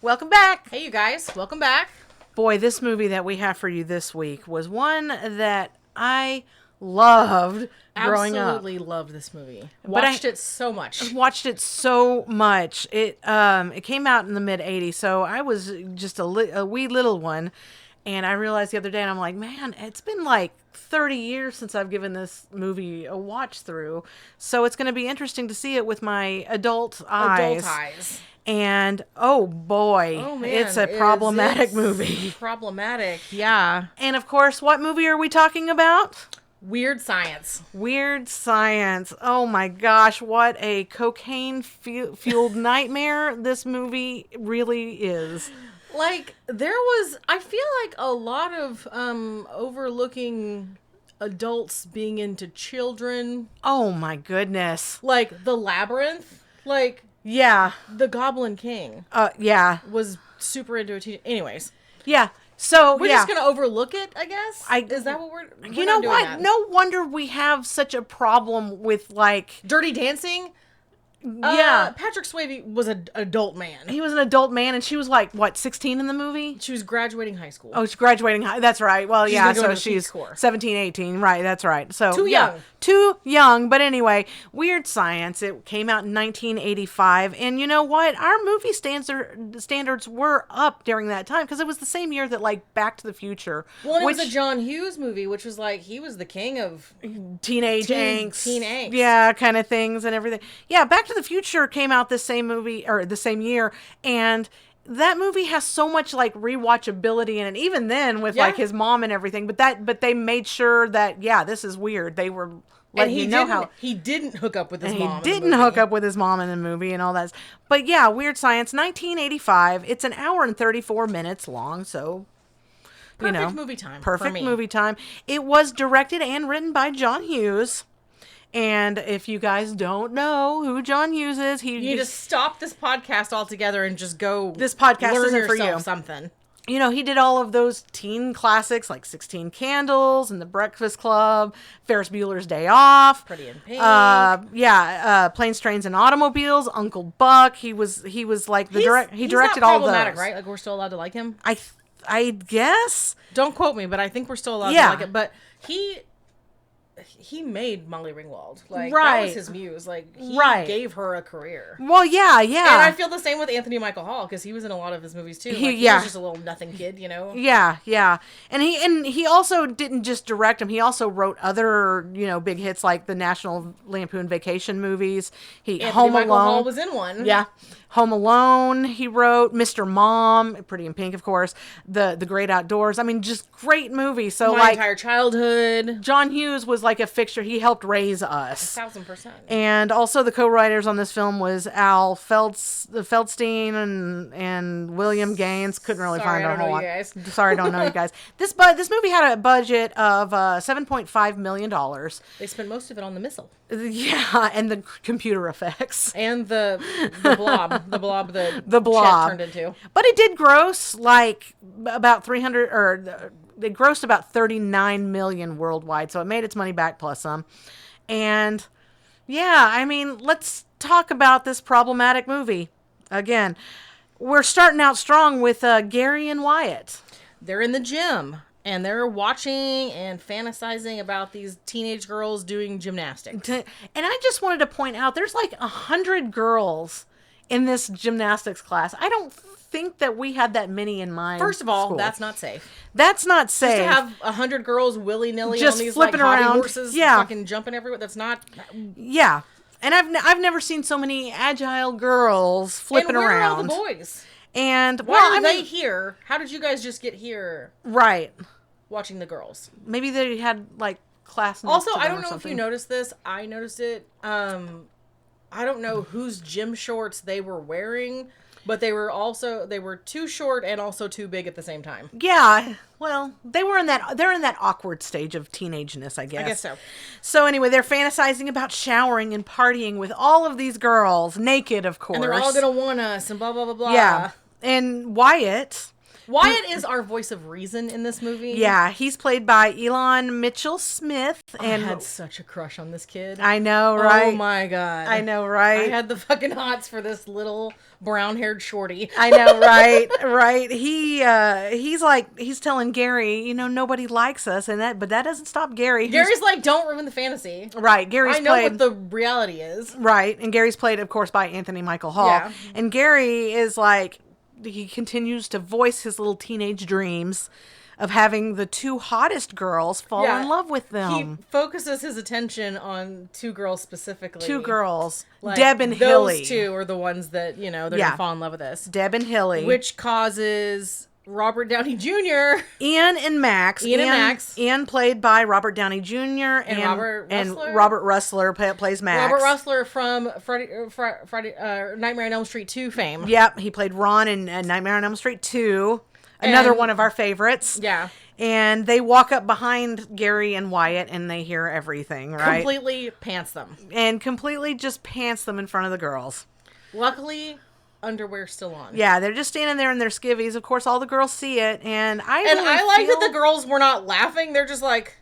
Welcome back. Hey, you guys. Welcome back. Boy, this movie that we have for you this week was one that I loved growing up. Absolutely loved this movie. Watched it so much. It came out in the mid 80s, so I was just a wee little one. And I realized the other day, and I'm like, man, it's been like 30 years since I've given this movie a watch through. So it's going to be interesting to see it with my adult eyes. And oh boy, it's a problematic movie. Problematic, yeah. And of course, what movie are we talking about? Weird Science. Weird Science. Oh my gosh, what a cocaine-fueled nightmare this movie really is. Like, I feel like a lot of overlooking adults being into children. Oh my goodness. Like, The Labyrinth. Like, yeah. The Goblin King. Yeah. Was super into it. Anyways. Yeah. So, we're just going to overlook it, I guess? Is that what we're you know what? That. No wonder we have such a problem with, like... Dirty Dancing? Yeah. Patrick Swayze was an adult man. He was an adult man, and she was like, what, 16 in the movie? She was graduating high school. Oh, she's graduating high. That's right. Well, yeah, so she's 17, 18. Right, that's right. So Too young. Too young. But anyway, Weird Science. It came out in 1985. And you know what? Our movie standards were up during that time because it was the same year that, like, Back to the Future. Well, it was a John Hughes movie, which was like, he was the king of teenage angst. Teen angst. Yeah, kind of things and everything. Yeah, Back to the Future came out the same year, and that movie has so much like rewatchability in it, even then with like his mom and everything. But they made sure that this is weird. They were letting you know how he didn't hook up with his mom. He didn't hook up with his mom in the movie and all that. But yeah, Weird Science, 1985. It's an hour and 34 minutes long, so. Perfect movie time. Perfect movie time. It was directed and written by John Hughes. And if you guys don't know who John Hughes is, you need to stop this podcast altogether and just go. This podcast learn isn't for you. Something. You know, he did all of those teen classics like 16 Candles and The Breakfast Club, Ferris Bueller's Day Off, Pretty in Pink. Planes, Trains, and Automobiles, Uncle Buck. He was like the he directed all of those. Problematic, right? Like we're still allowed to like him. I guess. Don't quote me, but I think we're still allowed to like it. But he made Molly Ringwald. Like, that was his muse. Like, he gave her a career. Well, yeah. And I feel the same with Anthony Michael Hall, because he was in a lot of his movies, too. He was just a little nothing kid, you know? Yeah. And he also didn't just direct them. He also wrote other, big hits, like the National Lampoon Vacation movies. Anthony Michael Hall was in one. Yeah. Home Alone, he wrote. Mr. Mom, Pretty in Pink, of course. The Great Outdoors. I mean, just great movies. So, My entire childhood. John Hughes was like a fixture. He helped raise us. 1,000%. And also the co-writers on this film was Al Feldstein and William Gaines. Couldn't really find a whole lot. Sorry, I don't know you guys. This movie had a budget of $7.5 million. They spent most of it on the missile. Yeah, and the computer effects. And the blob. The blob Chet turned into. But it did gross like about 300 or it grossed about 39 million worldwide, so it made its money back plus some. And yeah, I mean, let's talk about this problematic movie. Again, we're starting out strong with Gary and Wyatt. They're in the gym. And they're watching and fantasizing about these teenage girls doing gymnastics. And I just wanted to point out, there's like 100 girls in this gymnastics class. I don't think that we had that many in mind. First of all, school. That's not safe. That's not safe. Just to have 100 girls willy-nilly just on these flipping like around. hobby horses, fucking jumping everywhere. That's not. Yeah, and I've never seen so many agile girls flipping around. And where are all the boys? And why are they here? How did you guys just get here? Right. Watching the girls. Maybe they had like class. Also, I don't know if you noticed this. I noticed it. I don't know whose gym shorts they were wearing, but they were too short and also too big at the same time. Yeah. Well, they're in that awkward stage of teenageness, I guess. I guess so. So anyway, they're fantasizing about showering and partying with all of these girls, naked, of course. And they're all gonna want us and blah blah blah blah. Yeah. And Wyatt, Wyatt is our voice of reason in this movie. Yeah, he's played by Elon Mitchell Smith, And and I had such a crush on this kid. I know, right? Oh my god. I know, I right? had the fucking hots for this little brown-haired shorty. I know, right? Right. He's telling Gary, nobody likes us, but that doesn't stop Gary. Gary's like, don't ruin the fantasy. Right. Gary's I know played what the reality is. right, and Gary's played, of course, by Anthony Michael Hall. Yeah. And Gary is like, he continues to voice his little teenage dreams of having the two hottest girls fall Yeah. in love with He them. focuses his attention on two girls specifically. Two girls, Like, Deb and Hilly. Those two are the ones that, they're Yeah. going to fall in love with us. Deb and Hilly. Which causes Robert Downey Jr. Ian and Max. Ian and Max. Ian played by Robert Downey Jr. and Robert Russler? Robert Russler plays Max. Robert Russler from Nightmare on Elm Street 2 fame. Yep, he played Ron in Nightmare on Elm Street 2. Another And- one of our favorites. Yeah. And they walk up behind Gary and Wyatt and they hear everything, right? Completely pants them. And completely just pants them in front of the girls. Luckily, underwear still on. Yeah, they're just standing there in their skivvies. Of course, all the girls see it, and I like that the girls were not laughing. They're just like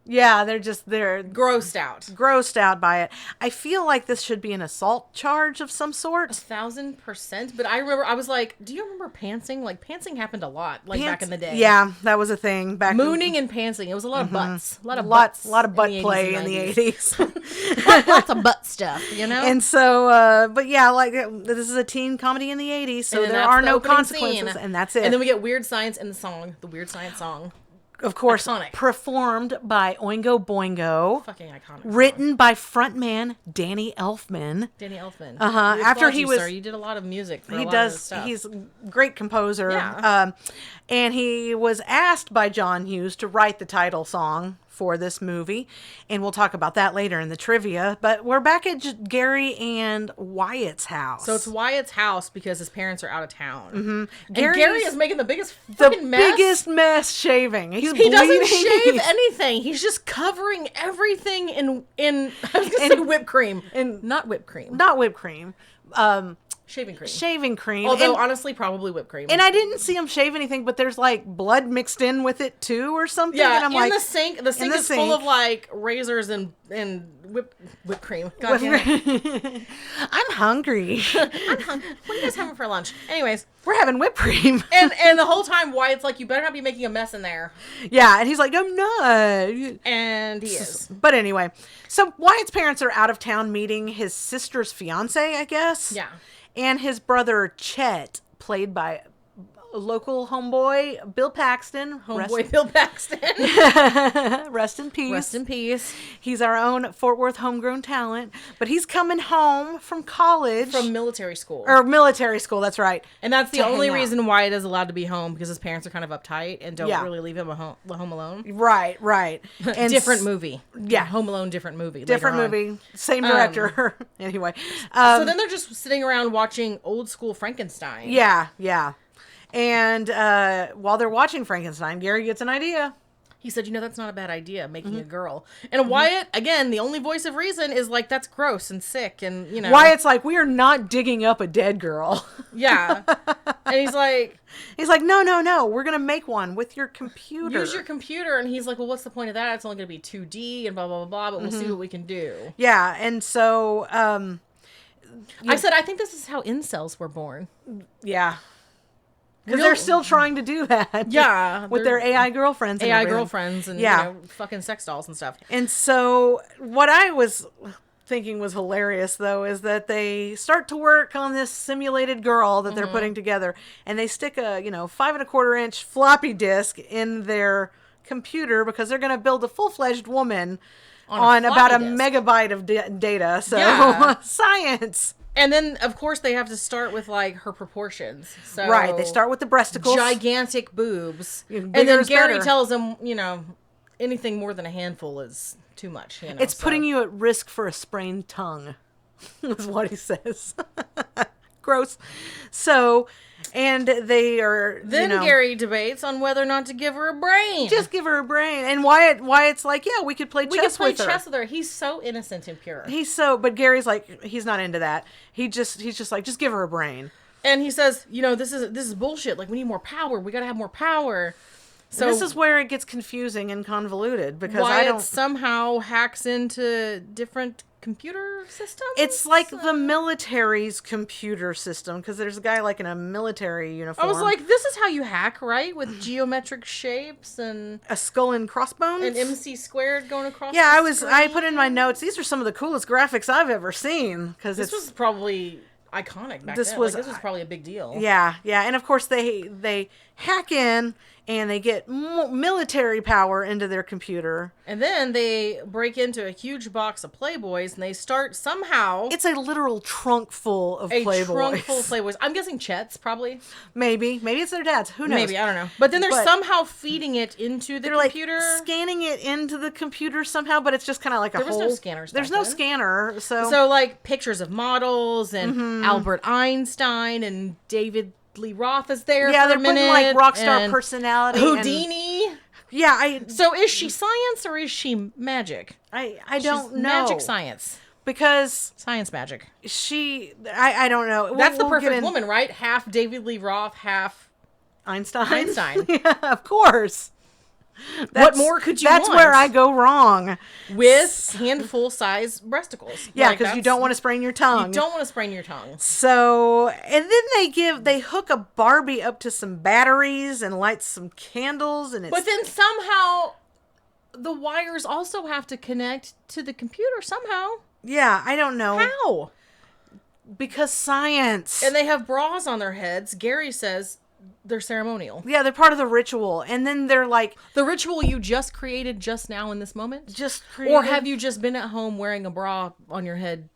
yeah, they're grossed out. grossed out by it. I feel like this should be an assault charge of some sort. 1,000%. But I remember, I was like, do you remember pantsing? Like, pantsing happened a lot, like back in the day. Yeah, that was a thing back. Mooning and pantsing. It was a lot of butts. A lot of lot butts. of butt in the 80s play and in the 90s. 80s. Lots of butt stuff, And so, but yeah, like this is a teen comedy in the 80s, so And there that's are the no opening consequences, scene. and that's it. And then we get Weird Science in the song. The Weird Science song. Of course, Iconic. performed by Oingo Boingo. Fucking iconic. Written by frontman Danny Elfman. Danny Elfman. Uh-huh. We After applaud he you, was- sir. You did a lot of music for a He lot of does. this stuff. He's a great composer. Yeah. And he was asked by John Hughes to write the title song for this movie, and we'll talk about that later in the trivia. But we're back at Gary and Wyatt's house. So it's Wyatt's house because his parents are out of town. Mm-hmm. And Gary's Gary is making the biggest the fucking mess. biggest mess shaving. He He doesn't shave anything. He's just covering everything in I was gonna say whipped cream. in- Not whipped cream. Not whipped cream. Shaving cream. Shaving cream. Although and, honestly probably whipped cream. and I didn't see him shave anything, but there's like blood mixed in with it too or something. yeah, and I'm in like, the sink. The sink the is full sink. of like razors and whipped cream. God damn it. I'm hungry. What are you guys having for lunch? Anyways, We're having whipped cream. and the whole time Wyatt's like, you better not be making a mess in there. Yeah, and he's like, I'm not. And he is. But anyway, so Wyatt's parents are out of town meeting his sister's fiance, I guess. Yeah. And his brother Chet, played by a local homeboy Bill Paxton. Homeboy Bill Paxton. Rest in peace. Rest in peace. He's our own Fort Worth homegrown talent, but he's coming home from college. From military school. or military school, that's right. And that's the to only hang out. reason Wyatt is allowed to be home, because his parents are kind of uptight and don't Yeah. really leave him home alone. Right, right. And Different movie. Yeah. Home Alone, different movie. Different later on. movie, same director. Anyway. So then they're just sitting around watching old school Frankenstein. Yeah, yeah. And while they're watching Frankenstein, Gary gets an idea. He said, that's not a bad idea, making Mm-hmm. a girl. And Wyatt, again, the only voice of reason is like, that's gross and sick and, Wyatt's like, we are not digging up a dead girl. Yeah. And he's like, He's like, no, we're going to make one with your computer. use your computer. And he's like, well, what's the point of that? It's only going to be 2D and blah, blah, blah, blah, but we'll see what we can do. Yeah, and so, I said, I think this is how incels were born. yeah. Because Real- they're still trying to do that. Yeah. With their AI girlfriends. And AI everything. girlfriends and, Yeah. fucking sex dolls and stuff. And so what I was thinking was hilarious, though, is that they start to work on this simulated girl that they're putting together, and they stick a 5.25-inch floppy disk in their computer because they're going to build a full-fledged woman on about a floppy disk. megabyte of data. So Yeah. science. And then, of course, they have to start with, like, her proportions. So Right. They start with the breasticles. gigantic boobs. Yeah, And bigger then is Gary better. tells him, anything more than a handful is too much. It's putting you at risk for a sprained tongue, is what he says. Gross. So, and they are, Then Gary debates on whether or not to give her a brain. just give her a brain. And Wyatt's like, yeah, we could play we chess could play with her. chess with her. He's so innocent and pure. But Gary's like, he's not into that. He's just like, just give her a brain. And he says, this is bullshit. Like, we need more power. We gotta have more power. So this is where it gets confusing and convoluted because Wyatt somehow hacks into different computer systems. It's like the military's computer system because there's a guy like in a military uniform. I was like, this is how you hack, right? With geometric shapes and a skull and crossbones, and MC squared going across. Yeah, screen. I put in my notes. These are some of the coolest graphics I've ever seen because this was probably iconic back then. This was probably a big deal. Yeah, and of course they hack in and they get military power into their computer. And then they break into a huge box of Playboys and they start somehow... It's a literal trunk full of Playboys. A trunk full of Playboys. I'm guessing Chet's, probably. Maybe it's their dad's. Who knows? Maybe, I don't know. But then they're somehow feeding it into the computer. Like scanning it into the computer somehow, but it's just kind of like a hole. There was no scanners There's no scanner, so... So, like, pictures of models and Albert Einstein and David Lee Roth is there for a minute. Yeah, they're putting, like, rock star personality. Houdini. So is she science or is she magic? I don't know. Magic science. Because... Science magic. I don't know. That's the perfect woman, right? Half David Lee Roth, half... Einstein. Yeah, of course. What more could you want? That's where I go wrong. With handful-size breasticles. Yeah, because you don't want to sprain your tongue. You don't want to sprain your tongue. So, and then they hook a Barbie up to some batteries and light some candles. But then somehow the wires also have to connect to the computer somehow. Yeah, I don't know. How? Because science. And they have bras on their heads. Gary says... They're ceremonial. Yeah, they're part of the ritual. And then they're like... The ritual you just created just now in this moment? Just created? Or have you just been at home wearing a bra on your head?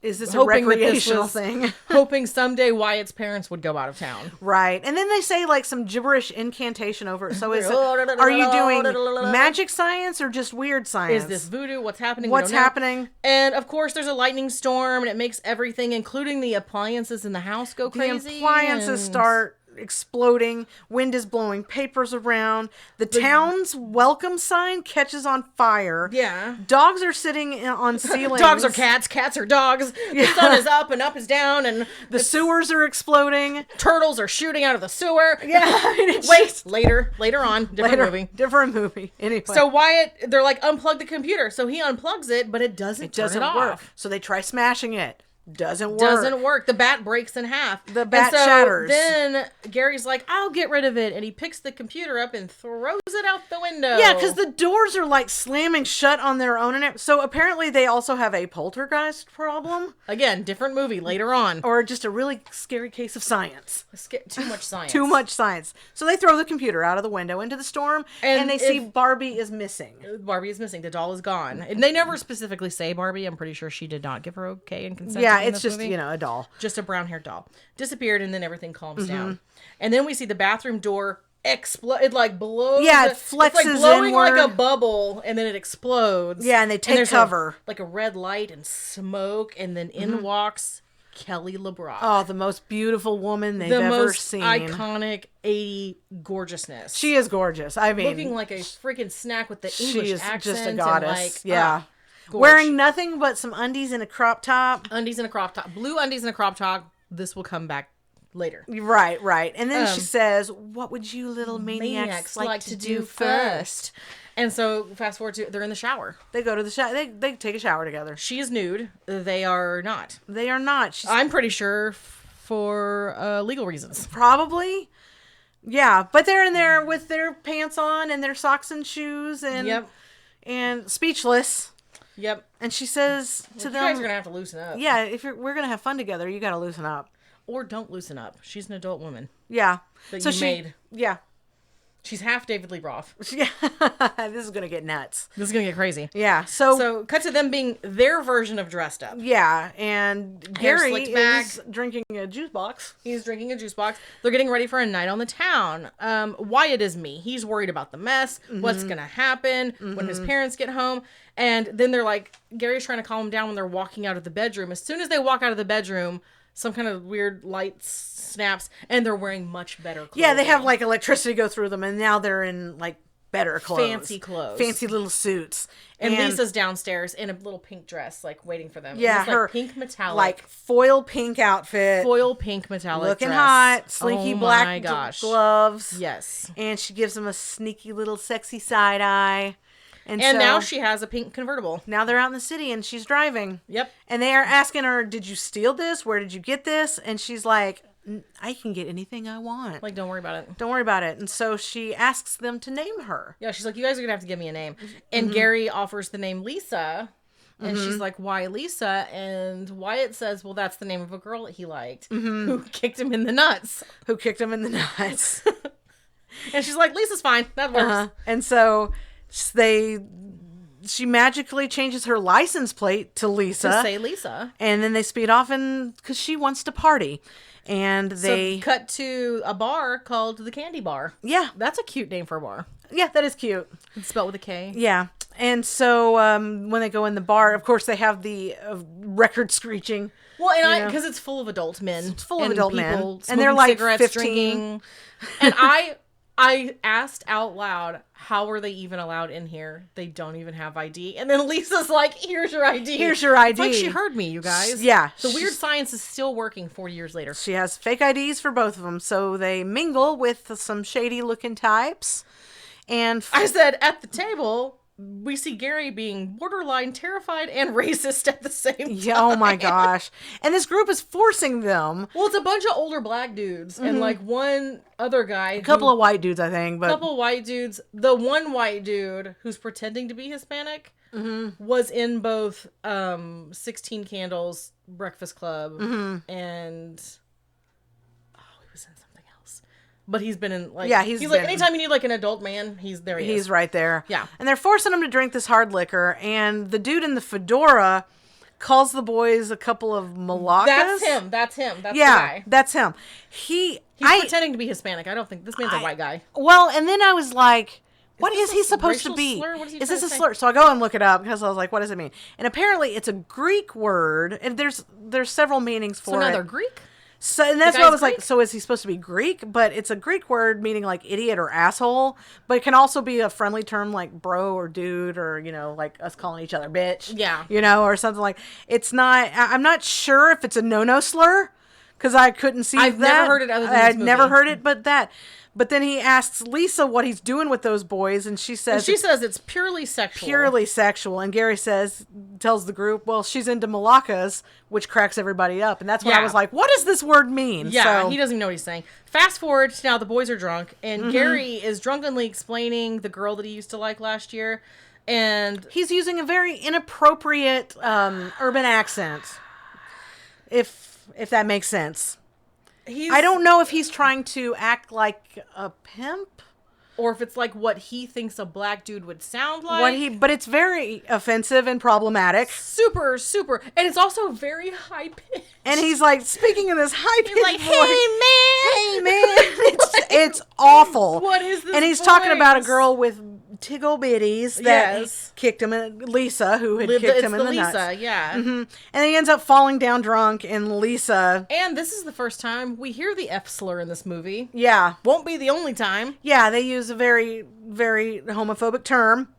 Is this a recreational thing? Hoping someday Wyatt's parents would go out of town. Right. And then they say like some gibberish incantation over it. So are you doing magic science or just weird science? Is this voodoo? What's happening? What's happening? And of course there's a lightning storm and it makes everything, including the appliances in the house, go crazy. The appliances start exploding. Wind is blowing papers around. The town's welcome sign catches on fire. Yeah. Dogs are sitting on ceilings. Dogs are cats. Cats are dogs. The sun is up and up is down. And the sewers are exploding. Turtles are shooting out of the sewer. Yeah. Wait. Later on. Different movie. Anyway. So Wyatt, they're like, unplug the computer. So he unplugs it, but it doesn't turn it work. off. So they try smashing it. Doesn't work. The bat breaks in half. The bat shatters. Then Gary's like, I'll get rid of it. And he picks the computer up and throws it out the window. Yeah, because the doors are like slamming shut on their own. So apparently they also have a poltergeist problem. Again, different movie later on. Or just a really scary case of science. Too much science. Too much science. So they throw the computer out of the window into the storm. And they see Barbie is missing. Barbie is missing. The doll is gone. And they never specifically say Barbie. I'm pretty sure she did not give her okay and consent. Yeah, it's just, a doll. Just a brown-haired doll. Disappeared, and then everything calms down. And then we see the bathroom door explode. It, like, blows. Yeah, it flexes it's, like, blowing inward. like a bubble, and then it explodes. Yeah, and they take cover. Like a red light and smoke, and then in walks Kelly LeBrock. Oh, the most beautiful woman they've ever seen. The most iconic 80 gorgeousness. She is gorgeous. I mean... Looking like a freaking snack with the English accent. She is just a goddess. And, like, yeah. Wearing nothing but some undies and a crop top. Undies and a crop top. Blue undies and a crop top. This will come back later. Right. And then she says, what would you little maniacs like to do first? And so fast forward to, they're in the shower. They go to the shower. They take a shower together. She is nude. They are not. They are not. I'm pretty sure for legal reasons. Probably. Yeah. But they're in there with their pants on and their socks and shoes and speechless. Yep. And she says to them... You guys are going to have to loosen up. Yeah, we're going to have fun together, you got to loosen up. Or don't loosen up. She's an adult woman. Yeah. That you made. Yeah. She's half David Lee Roth. Yeah. This is going to get nuts. This is going to get crazy. Yeah. So cut to them being their version of dressed up. Yeah. And Gary is drinking a juice box. He's drinking a juice box. They're getting ready for a night on the town. Wyatt is me. He's worried about the mess. What's going to happen when his parents get home. And then they're like, Gary's trying to calm him down when they're walking out of the bedroom. As soon as they walk out of the bedroom, some kind of weird light snaps, and they're wearing much better clothes. Yeah, they have like electricity go through them, and now they're in like better clothes. Fancy clothes. Fancy little suits. And Lisa's downstairs in a little pink dress, like, waiting for them. Yeah, it's, like, her pink metallic. Like, foil pink outfit. Foil pink metallic Looking dress. hot. Slinky Oh black my gosh. gloves. Yes. And she gives him a sneaky little sexy side eye. And so, now she has a pink convertible. Now they're out in the city and she's driving. Yep. And they are asking her, did you steal this? Where did you get this? And she's like, I can get anything I want. Like, don't worry about it. Don't worry about it. And so she asks them to name her. Yeah, she's like, you guys are going to have to give me a name. And Gary offers the name Lisa. And she's like, why Lisa? And Wyatt says, well, that's the name of a girl that he liked who kicked him in the nuts. Who kicked him in the nuts. And she's like, Lisa's fine. That works. And so she magically changes her license plate to Lisa. To say Lisa. And then they speed off because she wants to party. And they cut to a bar called the Candy Bar. Yeah. That's a cute name for a bar. Yeah, that is cute. It's spelled with a K. Yeah. And so when they go in the bar, of course, they have the record screeching. Well, and because it's full of adult men. It's full of adult men. And they're like 15. Drinking. And I asked out loud, how are they even allowed in here? They don't even have ID. And then Lisa's like, here's your ID. Here's your ID. It's like she heard me, you guys. Yeah. The weird science is still working 40 years later. She has fake IDs for both of them. So they mingle with some shady looking types. And I said, at the table, we see Gary being borderline terrified and racist at the same time. Yeah, oh my gosh. And this group is forcing them. Well, it's a bunch of older black dudes and like one other guy. A couple of white dudes, I think. A couple of white dudes. The one white dude who's pretending to be Hispanic was in both 16 Candles, Breakfast Club, and... he was in something else. But he's been in, like... Yeah, he's like, anytime you need, like, an adult man, he's there. He's right there. Yeah. And they're forcing him to drink this hard liquor, and the dude in the fedora calls the boys a couple of malakas. That's him. That's the guy. That's him. He's pretending to be Hispanic. I don't think... This man's a white guy. Well, and then I was like... What is he supposed to be? Slur? What is he this a say? slur? So I go and look it up because I was like, what does it mean? And apparently it's a Greek word, and there's several meanings for it. So now they're Greek? So, and that's what I was Greek? like, so is he supposed to be Greek? But it's a Greek word meaning like idiot or asshole, but it can also be a friendly term like bro or dude or, like us calling each other bitch. Yeah. Or something like, it's not, I'm not sure if it's a no-no slur because I couldn't see I've that. never heard it other than this I'd movie. never heard it but that. But then he asks Lisa what he's doing with those boys, and she says it's purely sexual. Purely sexual. And Gary tells the group, well, she's into malakas, which cracks everybody up. And that's when I was like, what does this word mean? Yeah, so, he doesn't even know what he's saying. Fast forward to now the boys are drunk, and Gary is drunkenly explaining the girl that he used to like last year, and he's using a very inappropriate urban accent, if that makes sense. I don't know if he's trying to act like a pimp. Or if it's like what he thinks a black dude would sound like. But it's very offensive and problematic. Super, super. And it's also very high pitched. And he's like speaking in this high pitched like, hey man. It's awful. What is this? And he's talking about a girl with tiggle bitties that kicked him in, Lisa, who had kicked him in the nuts. Lisa, yeah. And he ends up falling down drunk, and Lisa... And this is the first time we hear the F slur in this movie. Yeah. Won't be the only time. Yeah, they use a very, very homophobic term.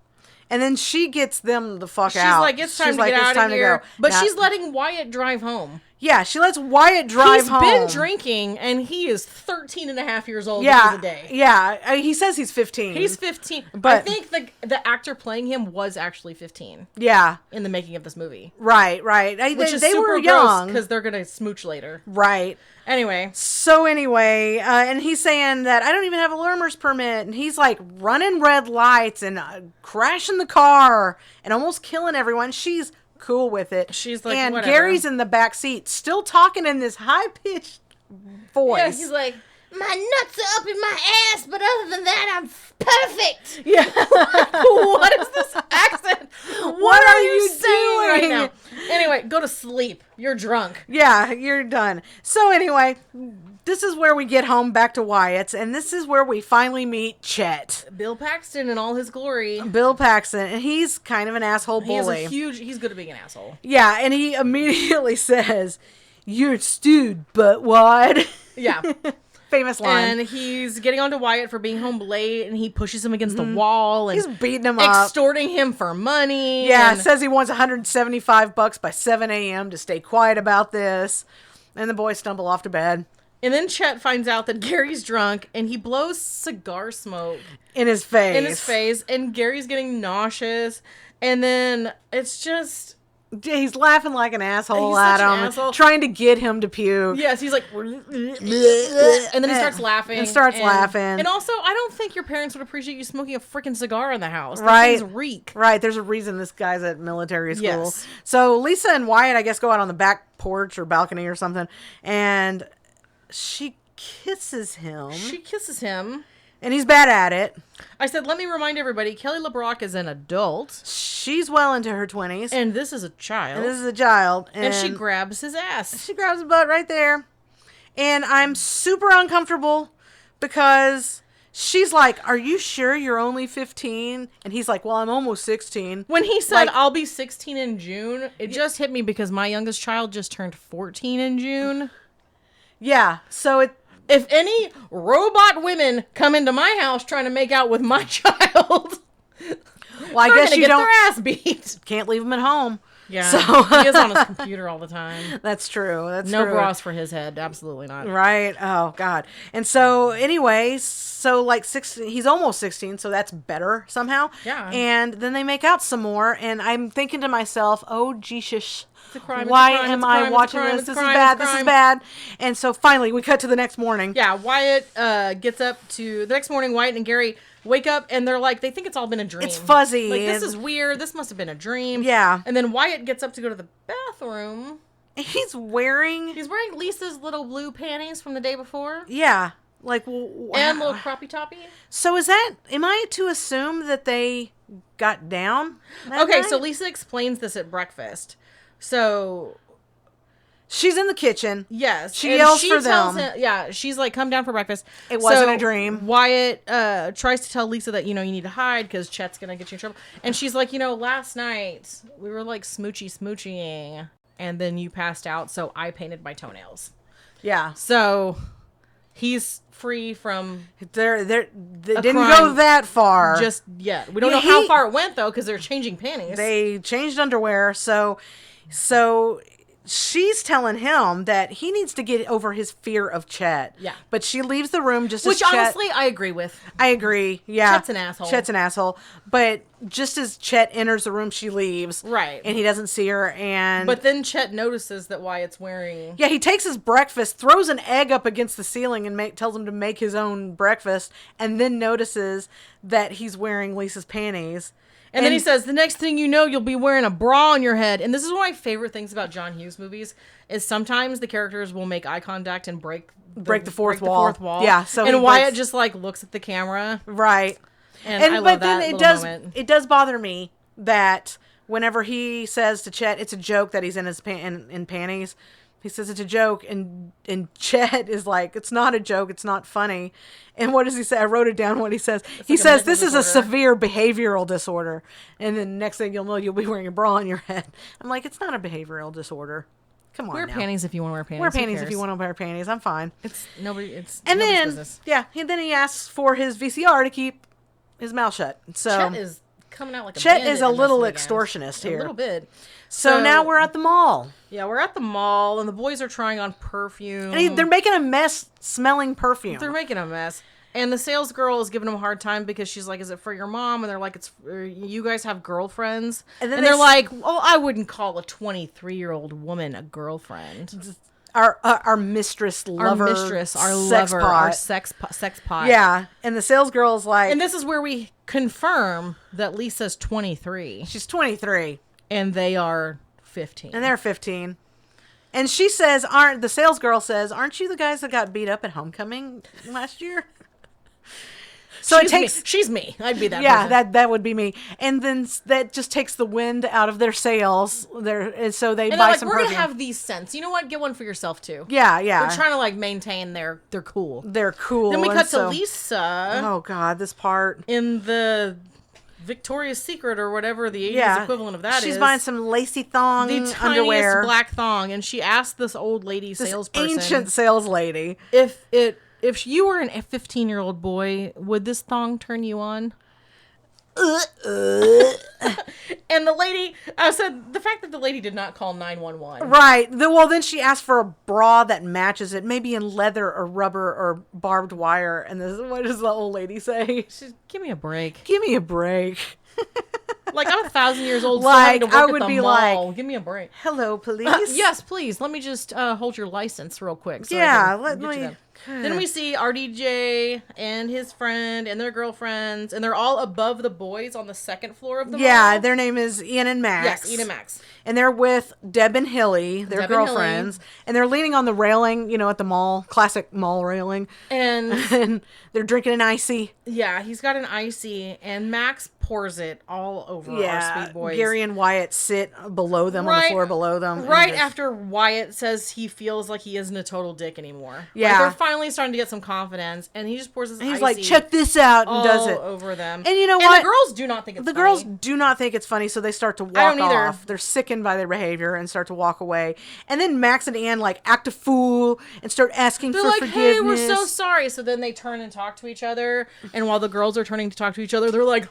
And then she gets them the fuck out. She's like, it's time to get out of here. But she's letting Wyatt drive home. Yeah, she lets Wyatt drive home. He's been drinking, and he is 13 and a half years old the day. Yeah, he says he's 15. He's 15. But I think the actor playing him was actually 15. Yeah. In the making of this movie. Right. Which is they super were young. because they're going to smooch later. Right. Anyway. So and he's saying that I don't even have a learner's permit, and he's like running red lights and crashing the car and almost killing everyone. She's cool with it. She's like, and whatever. Gary's in the back seat, still talking in this high-pitched voice. Yeah, he's like, my nuts are up in my ass, but other than that, I'm perfect. Yeah. What is this accent? What are you saying right now? Anyway, go to sleep. You're drunk. Yeah, you're done. So anyway, this is where we get home back to Wyatt's, and this is where we finally meet Chet. Bill Paxton in all his glory. Bill Paxton, and he's kind of an asshole bully. He's good at being an asshole. Yeah, and he immediately says, "You're stewed, buttwad." Yeah. Famous line. And he's getting onto Wyatt for being home late, and he pushes him against the wall. And He's beating him up. extorting him for money. Yeah, and says he wants $175 by 7 a.m. to stay quiet about this. And the boys stumble off to bed. And then Chet finds out that Gary's drunk, and he blows cigar smoke In his face. and Gary's getting nauseous. And then it's just... He's laughing like an asshole He's at such an him, asshole. trying to get him to puke. Yes, he's like... and then he starts laughing. laughing. And also, I don't think your parents would appreciate you smoking a freaking cigar in the house. Right. Those things reek. Right, there's a reason this guy's at military school. Yes. So Lisa and Wyatt, I guess, go out on the back porch or balcony or something, and she kisses him. She kisses him. And he's bad at it. I said, let me remind everybody, Kelly LeBrock is an adult. She's well into her 20s. And this is a child. And this is a child. And she grabs his ass. She grabs his butt right there. And I'm super uncomfortable because she's like, are you sure you're only 15? And he's like, well, I'm almost 16. When he said, I'll be 16 in June, it just hit me because my youngest child just turned 14 in June. Yeah, so if any robot women come into my house trying to make out with my child, well, I guess you get don't their ass beat. Can't leave him at home. Yeah, so he is on his computer all the time. That's true. That's no true. bras for his head. Absolutely not. Right. Oh God. And so anyway, so like 16, he's almost 16, so that's better somehow. Yeah. And then they make out some more, and I'm thinking to myself, oh Jesus. It's a crime. Why it's a crime, am it's a crime, I watching this? This is bad. This is bad. And so finally, we cut to the next morning. Yeah, Wyatt gets up to the next morning. Wyatt and Gary wake up, and they're like, they think it's all been a dream. It's fuzzy. Like, this is weird. This must have been a dream. Yeah. And then Wyatt gets up to go to the bathroom. He's wearing Lisa's little blue panties from the day before. Yeah. Like, and little croppy toppy. So am I to assume that they got down? Okay, night? so Lisa explains this at breakfast. So she's in the kitchen. Yes. She yells for them. Yeah, she's like, come down for breakfast. It wasn't a dream. Wyatt tries to tell Lisa that, you need to hide because Chet's going to get you in trouble. And she's like, last night we were like smooching, and then you passed out, so I painted my toenails. Yeah. So he's free from they didn't crime go that far just yet. We don't know how far it went though, because they're changing panties. They changed underwear, so she's telling him that he needs to get over his fear of Chet. Yeah. But she leaves the room just Which as Chet... honestly, I agree with. I agree, yeah. Chet's an asshole. Chet's an asshole. But just as Chet enters the room, she leaves. Right. And he doesn't see her, and... But then Chet notices that Wyatt's wearing... Yeah, he takes his breakfast, throws an egg up against the ceiling, and tells him to make his own breakfast, and then notices that he's wearing Lisa's panties. And then he says, the next thing you know, you'll be wearing a bra on your head. And this is one of my favorite things about John Hughes movies, is sometimes the characters will make eye contact and break the fourth wall. Yeah. So and Wyatt just like looks at the camera. Right. And I love that little moment. It does bother me that whenever he says to Chet, it's a joke that he's in his in panties. He says it's a joke, and Chet is like, it's not a joke, it's not funny. And what does he say? I wrote it down what he says. He says, this is a severe behavioral disorder. And then next thing you'll know, you'll be wearing a bra on your head. I'm like, it's not a behavioral disorder. Come on, wear panties if you want to wear panties. Wear panties if you want to wear panties. I'm fine. It's nobody's business. Yeah, and then he asks for his VCR to keep his mouth shut. So Chet is coming out like a Chet bandit is a in this little weekend. extortionist here. A little bit. So now we're at the mall. Yeah, we're at the mall, and the boys are trying on perfume. And they're making a mess smelling perfume. They're making a mess. And the sales girl is giving them a hard time because she's like, is it for your mom? And they're like, it's for, you guys have girlfriends. And then they're like, oh, I wouldn't call a 23-year-old woman a girlfriend. Our mistress, lover, our sex pot. Yeah, and the sales girl's like... And this is where we confirm that Lisa's 23. She's 23. And they are 15. And they're 15. And she says, the sales girl says, aren't you the guys that got beat up at homecoming last year? So she's me. I'd be that yeah, person. that would be me. And then that just takes the wind out of their sails. So they and buy like, some we're perfume. gonna have these scents. You know what? Get one for yourself too. Yeah. They're trying to like maintain their cool. They're cool. Then we cut to Lisa. Oh God, this part in the Victoria's Secret or whatever the 80s equivalent of that is. She's buying some lacy thong the tiniest underwear. Black thong, and she asked this old lady salesperson, ancient sales lady, if it If you were a 15-year-old boy, would this thong turn you on? And the lady, I said, the fact that the lady did not call 911. Right. Well, then she asked for a bra that matches it, maybe in leather or rubber or barbed wire. And what does the old lady say? She's, give me a break. Give me a break. Like, I'm 1,000 years old. Like, to work I at would the be mall. like, give me a break. Hello, police. Yes, please. Let me just hold your license real quick. So Yeah, let me. Then we see RDJ and his friend and their girlfriends, and they're all above the boys on the second floor of the mall. Yeah, their name is Ian and Max. Yes, Ian and Max. And they're with Deb and Hilly, their Deb and girlfriends. Hilly. And they're leaning on the railing, at the mall, classic mall railing. And they're drinking an icy. Yeah, he's got an icy, and Max pours it all over our sweet boys. Gary and Wyatt sit below them, on the floor below them. Right after Wyatt says he feels like he isn't a total dick anymore. Yeah. Like, they're finally starting to get some confidence, and he just pours his icy. He's like, check this out, and does it over them. And you know what? And the girls do not think it's funny. The girls do not think it's funny, so they start to walk off. They're sickened by their behavior and start to walk away. And then Max and Ann act a fool and start asking for forgiveness. Hey, we're so sorry. So then they turn and talk to each other, and while the girls are turning to talk to each other, they're like,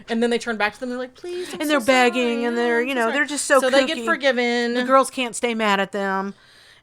and then they turn back to them. They're like, please. And they're begging, and they're they're just so. So kooky. they get forgiven. The girls can't stay mad at them,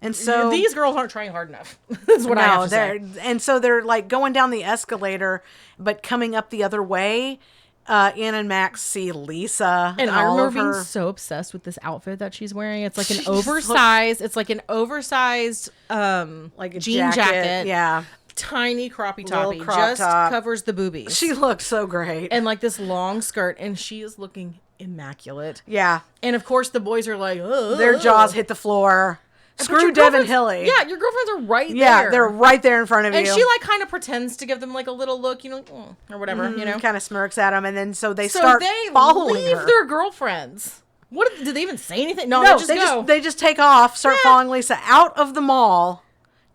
and so these girls aren't trying hard enough. That's what I have to say. And so they're going down the escalator, but coming up the other way. Ann and Max see Lisa, and I remember being so obsessed with this outfit that she's wearing. It's like an oversized. It's like an oversized, like a jean jacket. Yeah. Tiny croppy toppy, just top. Covers the boobies. She looks so great. And like this long skirt, and she is looking immaculate. Yeah. And of course the boys are like, their jaws hit the floor. Screw Devin Hilly. Yeah, your girlfriends are right there. Yeah, they're right there in front of you. And she kind of pretends to give them like a little look, or whatever, kind of smirks at them, and then so they start following leave her. Their girlfriends. What did they even say anything? No, they just take off, start following Lisa out of the mall.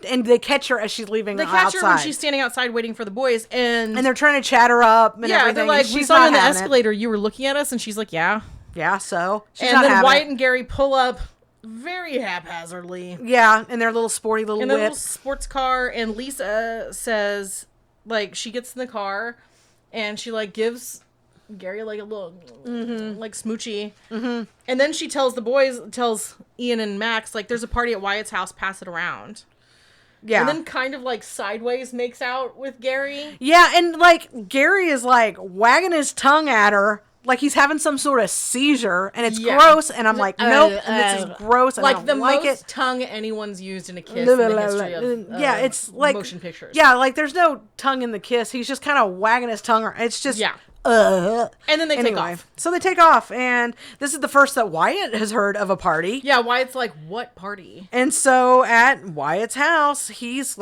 And they catch her as she's leaving outside. They catch her when she's standing outside waiting for the boys. And they're trying to chat her up and everything. They're like, we saw you in the escalator. You were looking at us. And she's like, yeah. Yeah, so? She's and then Wyatt and Gary pull up very haphazardly. Yeah, in their little sporty little whip. In their little sports car. And Lisa says, she gets in the car. And she, gives Gary, a little, smoochie. Mm-hmm. And then she tells tells Ian and Max, there's a party at Wyatt's house. Pass it around. Yeah. And then kind of sideways makes out with Gary. Yeah, and Gary is wagging his tongue at her like he's having some sort of seizure, and it's gross, and I'm like, nope, this is gross, and I don't like most tongue anyone's used in a kiss in the history of it's motion pictures. Yeah, there's no tongue in the kiss. He's just kind of wagging his tongue. It's just and then they take off. So they take off, and this is the first that Wyatt has heard of a party. Yeah, Wyatt's like, what party? And so at Wyatt's house, he's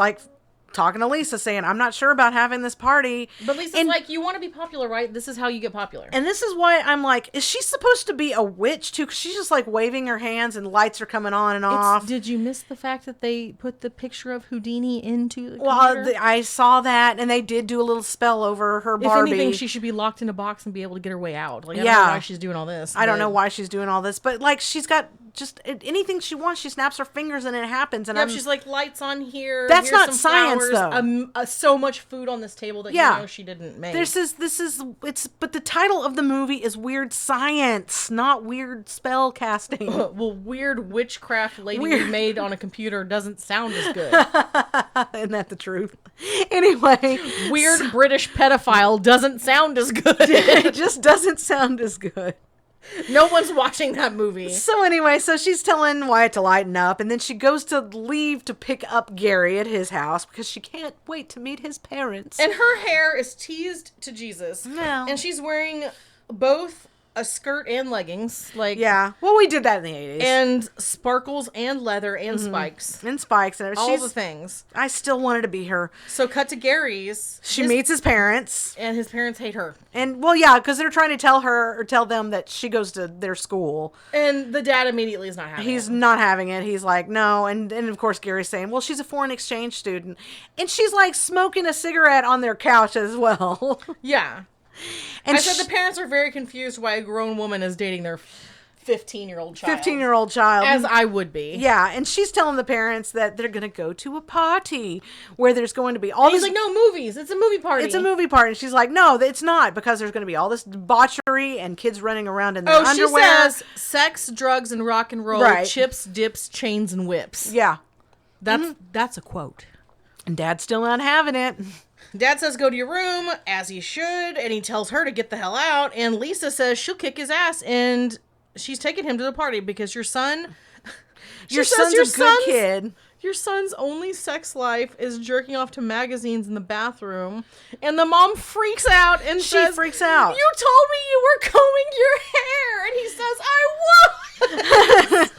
talking to Lisa, saying, I'm not sure about having this party. But Lisa's like, you want to be popular, right? This is how you get popular. And this is why I'm like, is she supposed to be a witch too? Because she's just waving her hands and lights are coming on and off. Did you miss the fact that they put the picture of Houdini into the computer? Well, I saw that, and they did do a little spell over her Barbie. If anything, she should be locked in a box and be able to get her way out. I don't know why she's doing all this. I don't know why she's doing all this, but she's got just anything she wants, she snaps her fingers and it happens. And she's like, lights on here. That's not science, flowers, though. So much food on this table that she didn't make. But the title of the movie is Weird Science, not weird spell casting. Well, weird witchcraft lady made on a computer doesn't sound as good. Isn't that the truth? Anyway, weird British pedophile doesn't sound as good. It just doesn't sound as good. No one's watching that movie. So anyway, she's telling Wyatt to lighten up, and then she goes to leave to pick up Gary at his house because she can't wait to meet his parents. And her hair is teased to Jesus. No. And she's wearing both a skirt and leggings. Yeah. Well, we did that in the 80s. And sparkles and leather and spikes. And spikes. And all the things. I still wanted to be her. So cut to Gary's. She meets his parents. And his parents hate her. And, well, yeah, because they're trying to tell them that she goes to their school. And the dad immediately is not having it. He's not having it. He's like, no. And of course, Gary's saying, well, she's a foreign exchange student. And she's, smoking a cigarette on their couch as well. Yeah. And I said the parents are very confused why a grown woman is dating their 15-year-old child. 15-year-old child. As I would be. Yeah, and she's telling the parents that they're going to go to a party where there's going to be all And this... he's like, no, movies. It's a movie party. It's a movie party. And she's like, no, it's not, because there's going to be all this debauchery and kids running around in their underwear. She says sex, drugs, and rock and roll, Right. chips, dips, chains, and whips. Yeah. That's a quote. And Dad's still not having it. Dad says go to your room, as he should, and he tells her to get the hell out. And Lisa says she'll kick his ass, and she's taking him to the party because your son... Your son's a good kid. Your son's only sex life is jerking off to magazines in the bathroom. And the mom freaks out and says... She freaks out. You told me you were combing your hair. And he says, I was.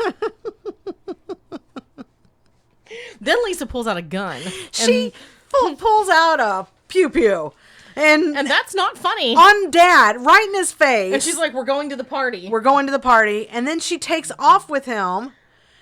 Then Lisa pulls out a gun. She pulls out a pew-pew. And that's not funny. On Dad, right in his face. And she's like, we're going to the party. We're going to the party. And then she takes off with him.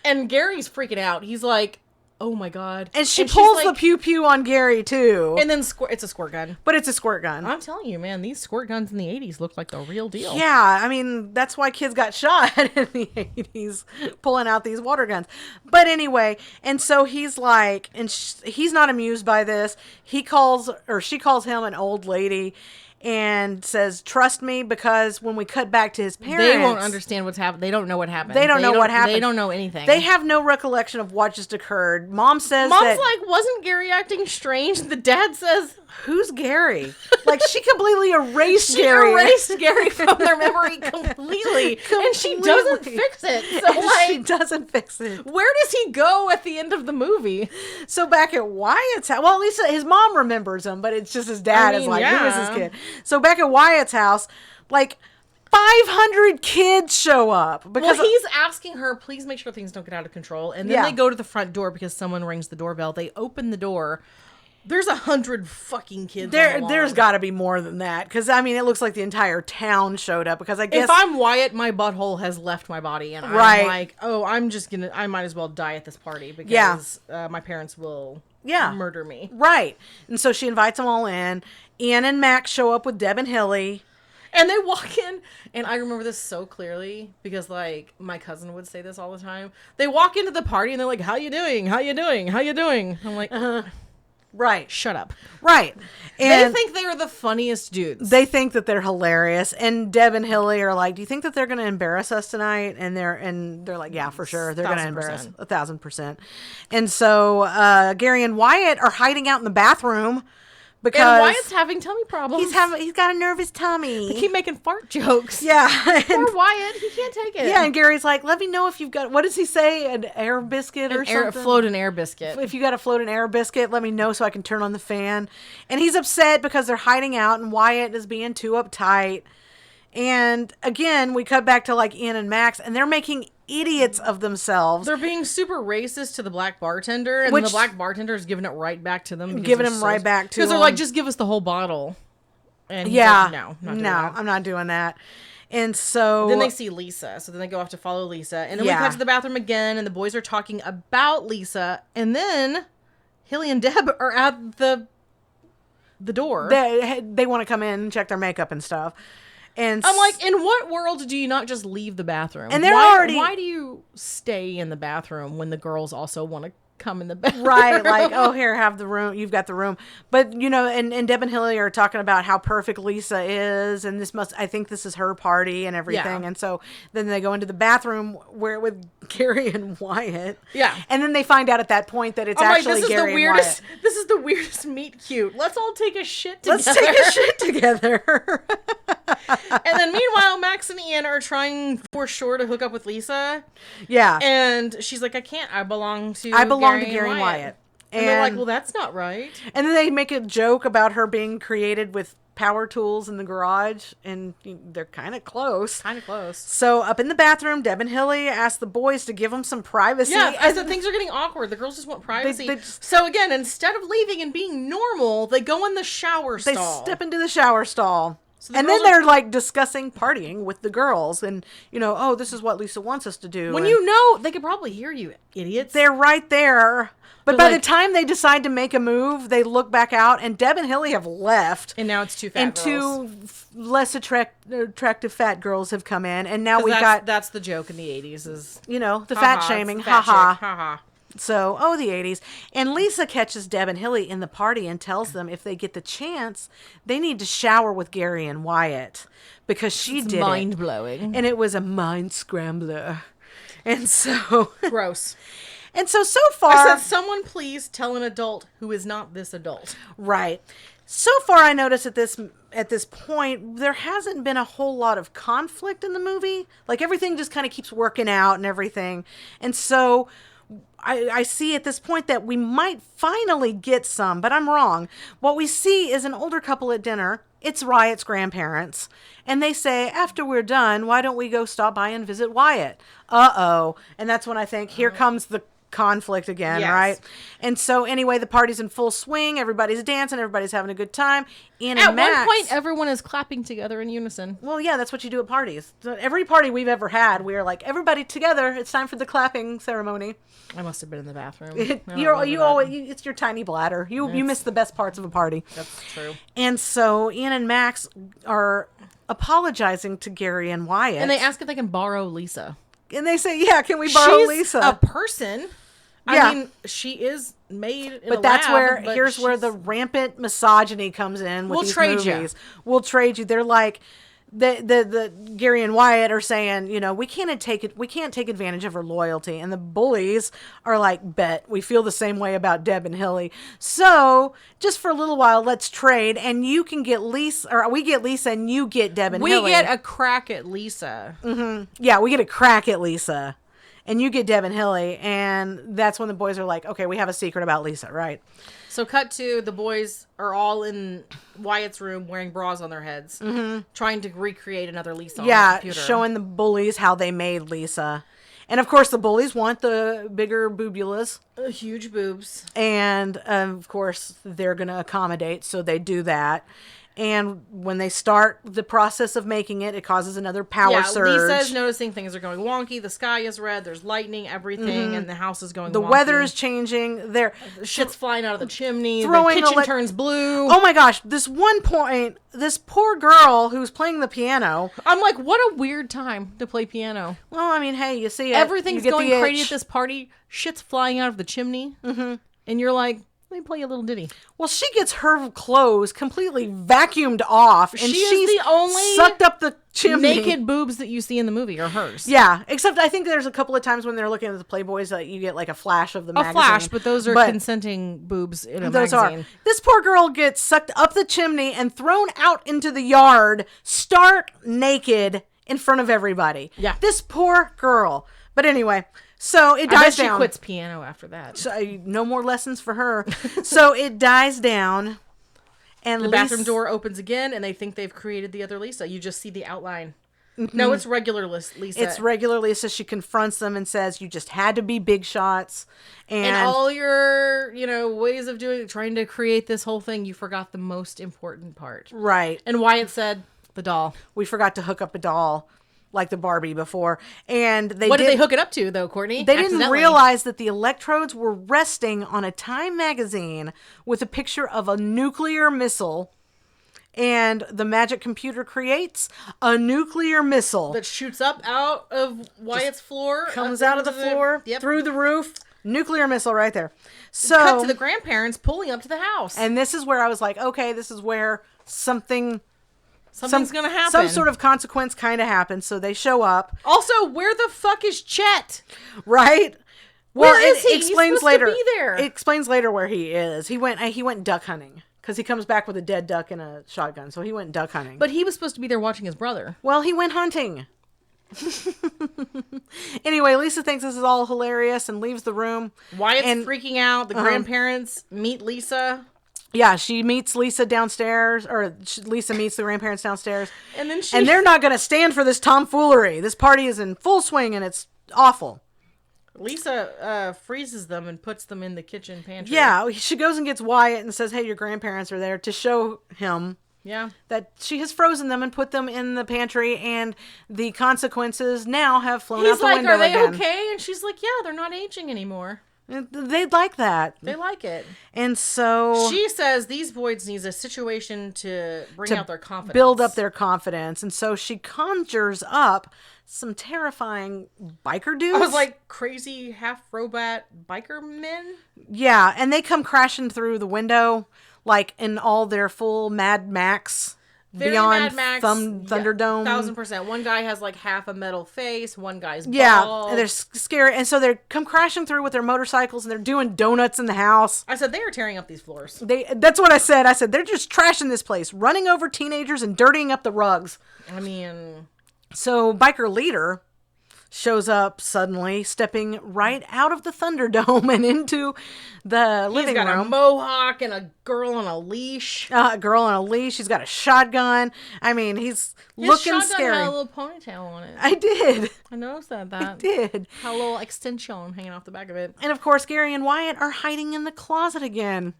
And Gary's freaking out. He's like, oh my God. And she pulls the pew-pew on Gary, too. And then it's a squirt gun. But it's a squirt gun. I'm telling you, man, these squirt guns in the 80s look like the real deal. Yeah, I mean, that's why kids got shot in the 80s, pulling out these water guns. But anyway, and so he's like, and he's not amused by this. She calls him an old lady and says, trust me, because when we cut back to his parents... They won't understand what's happened. They don't know what happened. They don't know what happened. They don't know anything. They have no recollection of what just occurred. Mom's like, wasn't Gary acting strange? The dad says... Who's Gary? Like, she completely erased Gary. She erased Gary from their memory completely. And she doesn't fix it. So, she doesn't fix it. Where does he go at the end of the movie? So back at Wyatt's house... Well, at least his mom remembers him, but it's just his dad is like, who is this kid? So back at Wyatt's house, like... 500 kids show up because he's asking her, please make sure things don't get out of control. And then they go to the front door because someone rings the doorbell. They open the door. There's 100 fucking kids. There's got to be more than that, because I mean, it looks like the entire town showed up. Because I guess if I'm Wyatt, my butthole has left my body, and I'm like, oh, I might as well die at this party because my parents will murder me. Right, and so she invites them all in. Ian and Max show up with Deb and Hilly. And they walk in, and I remember this so clearly because, like, my cousin would say this all the time. They walk into the party, and they're like, how you doing? How you doing? How you doing? I'm like, right. Shut up. Right. And they think they are the funniest dudes. They think that they're hilarious. And Deb and Hilly are like, do you think that they're going to embarrass us tonight? And they're like, yeah, for sure. They're going to embarrass us. 1,000%. And so Gary and Wyatt are hiding out in the bathroom. Because and Wyatt's having tummy problems. He's got a nervous tummy. They keep making fart jokes. Yeah. Poor Wyatt. He can't take it. Yeah, and Gary's like, let me know if you've got, what does he say? An air biscuit or something? Float an air biscuit. If you got to float an air biscuit, let me know so I can turn on the fan. And he's upset because they're hiding out and Wyatt is being too uptight. And again, we cut back to like Ian and Max, and they're making idiots of themselves. They're being super racist to the black bartender, and the black bartender is giving it right back to them. Giving him right back to them. Because they're like, just give us the whole bottle. And he's like, no, I'm not doing that. And so... Then they see Lisa, so then they go off to follow Lisa. And then we cut to the bathroom again, and the boys are talking about Lisa, and then Hilly and Deb are at the door. They want to come in and check their makeup and stuff. And I'm like, in what world do you not just leave the bathroom? And why do you stay in the bathroom when the girls also want to come in the bathroom? Right, like, oh, here, have the room. You've got the room. But, you know, and Deb and Hilly are talking about how perfect Lisa is, and I think this is her party and everything. Yeah. And so then they go into the bathroom with Gary and Wyatt. Yeah. And then they find out at that point that it's actually Gary and Wyatt. This is the weirdest meet cute. Let's all take a shit together. Let's take a shit together. And then meanwhile, Max and Ian are trying for sure to hook up with Lisa. Yeah. And she's like, I can't. I belong to Gary and Wyatt. And they're like, well, that's not right. And then they make a joke about her being created with power tools in the garage, and they're kind of close. So up in the bathroom, Deb and Hilly ask the boys to give them some privacy. Yeah, as the things are getting awkward, the girls just want privacy. So again, instead of leaving and being normal, they go in the shower stall. They step into the shower stall. So And then they're like discussing partying with the girls and, oh, this is what Lisa wants us to do. when and they could probably hear you, idiots. they're right there. But They're by like- the time they decide to make a move, they look back out and Deb and Hilly have left. And now it's two fat And girls. two less attractive fat girls have come in. And now 'Cause we got, that's the joke in the 80s is the fat shaming. Ha Ha ha. ha. So, the 80s. And Lisa catches Deb and Hilly in the party and tells them if they get the chance, they need to shower with Gary and Wyatt because she did Mind it. blowing. And it was a mind scrambler. And so, Gross. so far. I said, someone please tell an adult who is not this adult. Right. So far, I notice at this point, there hasn't been a whole lot of conflict in the movie. Like, everything just kind of keeps working out and everything. And so I see at this point that we might finally get some, but I'm wrong. What we see is an older couple at dinner. It's Wyatt's grandparents. And they say, after we're done, why don't we go stop by and visit Wyatt? Uh-oh. And that's when I think, here comes the conflict again, Yes. right? And so anyway, the party's in full swing. Everybody's dancing. Everybody's having a good time. Ian At and Max, one point, everyone is clapping together in unison. well, yeah, that's what you do at parties. So every party we've ever had, we are like, everybody together. It's time for the clapping ceremony. I must have been in the bathroom. You always, it's your tiny bladder. You miss the best parts of a party. That's true. And so Ian and Max are apologizing to Gary and Wyatt. And they ask if they can borrow Lisa. And they say, yeah, can we borrow She's Lisa? a person. Yeah. I mean, she is made in But a that's lab, where, but here's where she's- the rampant misogyny comes in with We'll these trade ya. movies. We'll trade you. They're like, the Gary and Wyatt are saying, we can't take advantage of her loyalty. And the bullies are like, bet, we feel the same way about Deb and Hilly. So just for a little while, let's trade, and you can get Lisa, or we get Lisa, and you get Deb and Hilly. We get a crack at Lisa. Yeah, we get a crack at Lisa. And you get Deb and Hilly, and that's when the boys are like, okay, we have a secret about Lisa, right? So cut to the boys are all in Wyatt's room wearing bras on their heads, trying to recreate another Lisa on the Yeah, computer. showing the bullies how they made Lisa. And of course, the bullies want the bigger boobulas. Huge boobs. And of course, they're going to accommodate, so they do that. And when they start the process of making it, it causes another power surge. Lisa's noticing things are going wonky. The sky is red. There's lightning, everything, and the house is going The wonky. weather is changing. They're Shit's flying out of the chimney. Throwing The kitchen ele- turns blue. Oh my gosh, this one point, this poor girl who's playing the piano. I'm like, what a weird time to play piano. Well, I mean, hey, you see it. Everything's you get going the crazy itch. at this party. Shit's flying out of the chimney. Mm-hmm. And you're like, let me play a little ditty. Well, she gets her clothes completely vacuumed off, and She is she's the only sucked up the chimney. Naked boobs that you see in the movie are hers. Yeah, except I think there's a couple of times when they're looking at the Playboys that you get like a flash of the A magazine. flash, but those are But consenting boobs in a those magazine. are. This poor girl gets sucked up the chimney and thrown out into the yard, stark naked in front of everybody. Yeah. This poor girl. But anyway, so it I bet dies she down. quits piano after that. So, no more lessons for her. So it dies down. And The bathroom door opens again, and they think they've created the other Lisa. You just see the outline. No, it's regular Lisa. It's regular Lisa. She confronts them and says, you just had to be big shots. And all your, ways of trying to create this whole thing, you forgot the most important part. Right. And Wyatt said, the doll. We forgot to hook up a doll like the Barbie before. And What did they hook it up to, though, Courtney? They didn't Accidentally. realize that the electrodes were resting on a Time magazine with a picture of a nuclear missile. And the magic computer creates a nuclear missile. That shoots up out of Wyatt's floor. Comes up out of the into floor, Yep. through the roof. Nuclear missile right there. So, Cut to the grandparents pulling up to the house. and this is where I was like, okay, this is where something's Something's going to happen. Some sort of consequence kind of happens. So they show up, Also, where the fuck is Chet? right? Where is he? It explains He's supposed later. to be there. It explains later where he is. He went duck hunting because he comes back with a dead duck and a shotgun. So he went duck hunting. But he was supposed to be there watching his brother. Well, he went hunting. Anyway, Lisa thinks this is all hilarious and leaves the room. Wyatt's And- freaking out. The grandparents meet Lisa. Yeah, she meets Lisa downstairs, or Lisa meets the grandparents downstairs. And then And they're not going to stand for this tomfoolery. This party is in full swing and it's awful. Lisa freezes them and puts them in the kitchen pantry. Yeah, she goes and gets Wyatt and says, hey, your grandparents are there, to show him Yeah. That she has frozen them and put them in the pantry, and the consequences now have flown He's out the like, window are they again. okay? And she's like, yeah, they're not aging anymore. They'd like that. They like it. And so She says these boys need a situation to bring out their confidence. build up their confidence. And so she conjures up some terrifying biker dudes. I was like, crazy half robot biker men? Yeah, and they come crashing through the window, like in all their full Mad Max. Very Beyond Mad Max. Thunderdome. 1000%. One guy has like half a metal face. One guy's bald. Yeah, and they're scary. And so they come crashing through with their motorcycles, and they're doing donuts in the house. I said, they are tearing up these floors. That's what I said. I said, they're just trashing this place, running over teenagers and dirtying up the rugs. I mean... So biker leader shows up suddenly, stepping right out of the Thunderdome and into the living room. He's got a mohawk and a girl on a leash. A girl on a leash. He's got a shotgun. I mean, he's looking shotgun scary. had a little ponytail on it. I did. I noticed that. I did. Had a little extension hanging off the back of it. And of course, Gary and Wyatt are hiding in the closet again.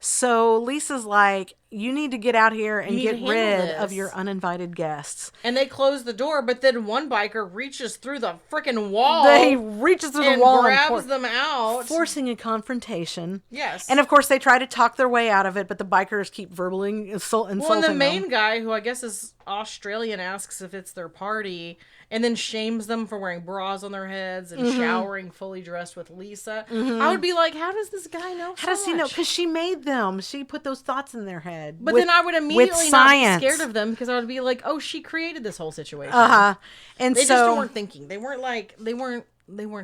So Lisa's like, you need to get out here and get rid of your uninvited guests. And they close the door, but then one biker reaches through the freaking wall. They reaches through the wall and grabs and them out. forcing a confrontation. Yes. And of course, they try to talk their way out of it, but the bikers keep verbally insulting Well, and the main them. guy, who I guess is Australian, asks if it's their party, and then shames them for wearing bras on their heads and showering fully dressed with Lisa. I would be like, how does this guy know How does he know? Because she made them. She put those thoughts in their head. But then I would immediately not be science. scared of them, because I would be like, oh, she created this whole situation. And They so just weren't thinking. They weren't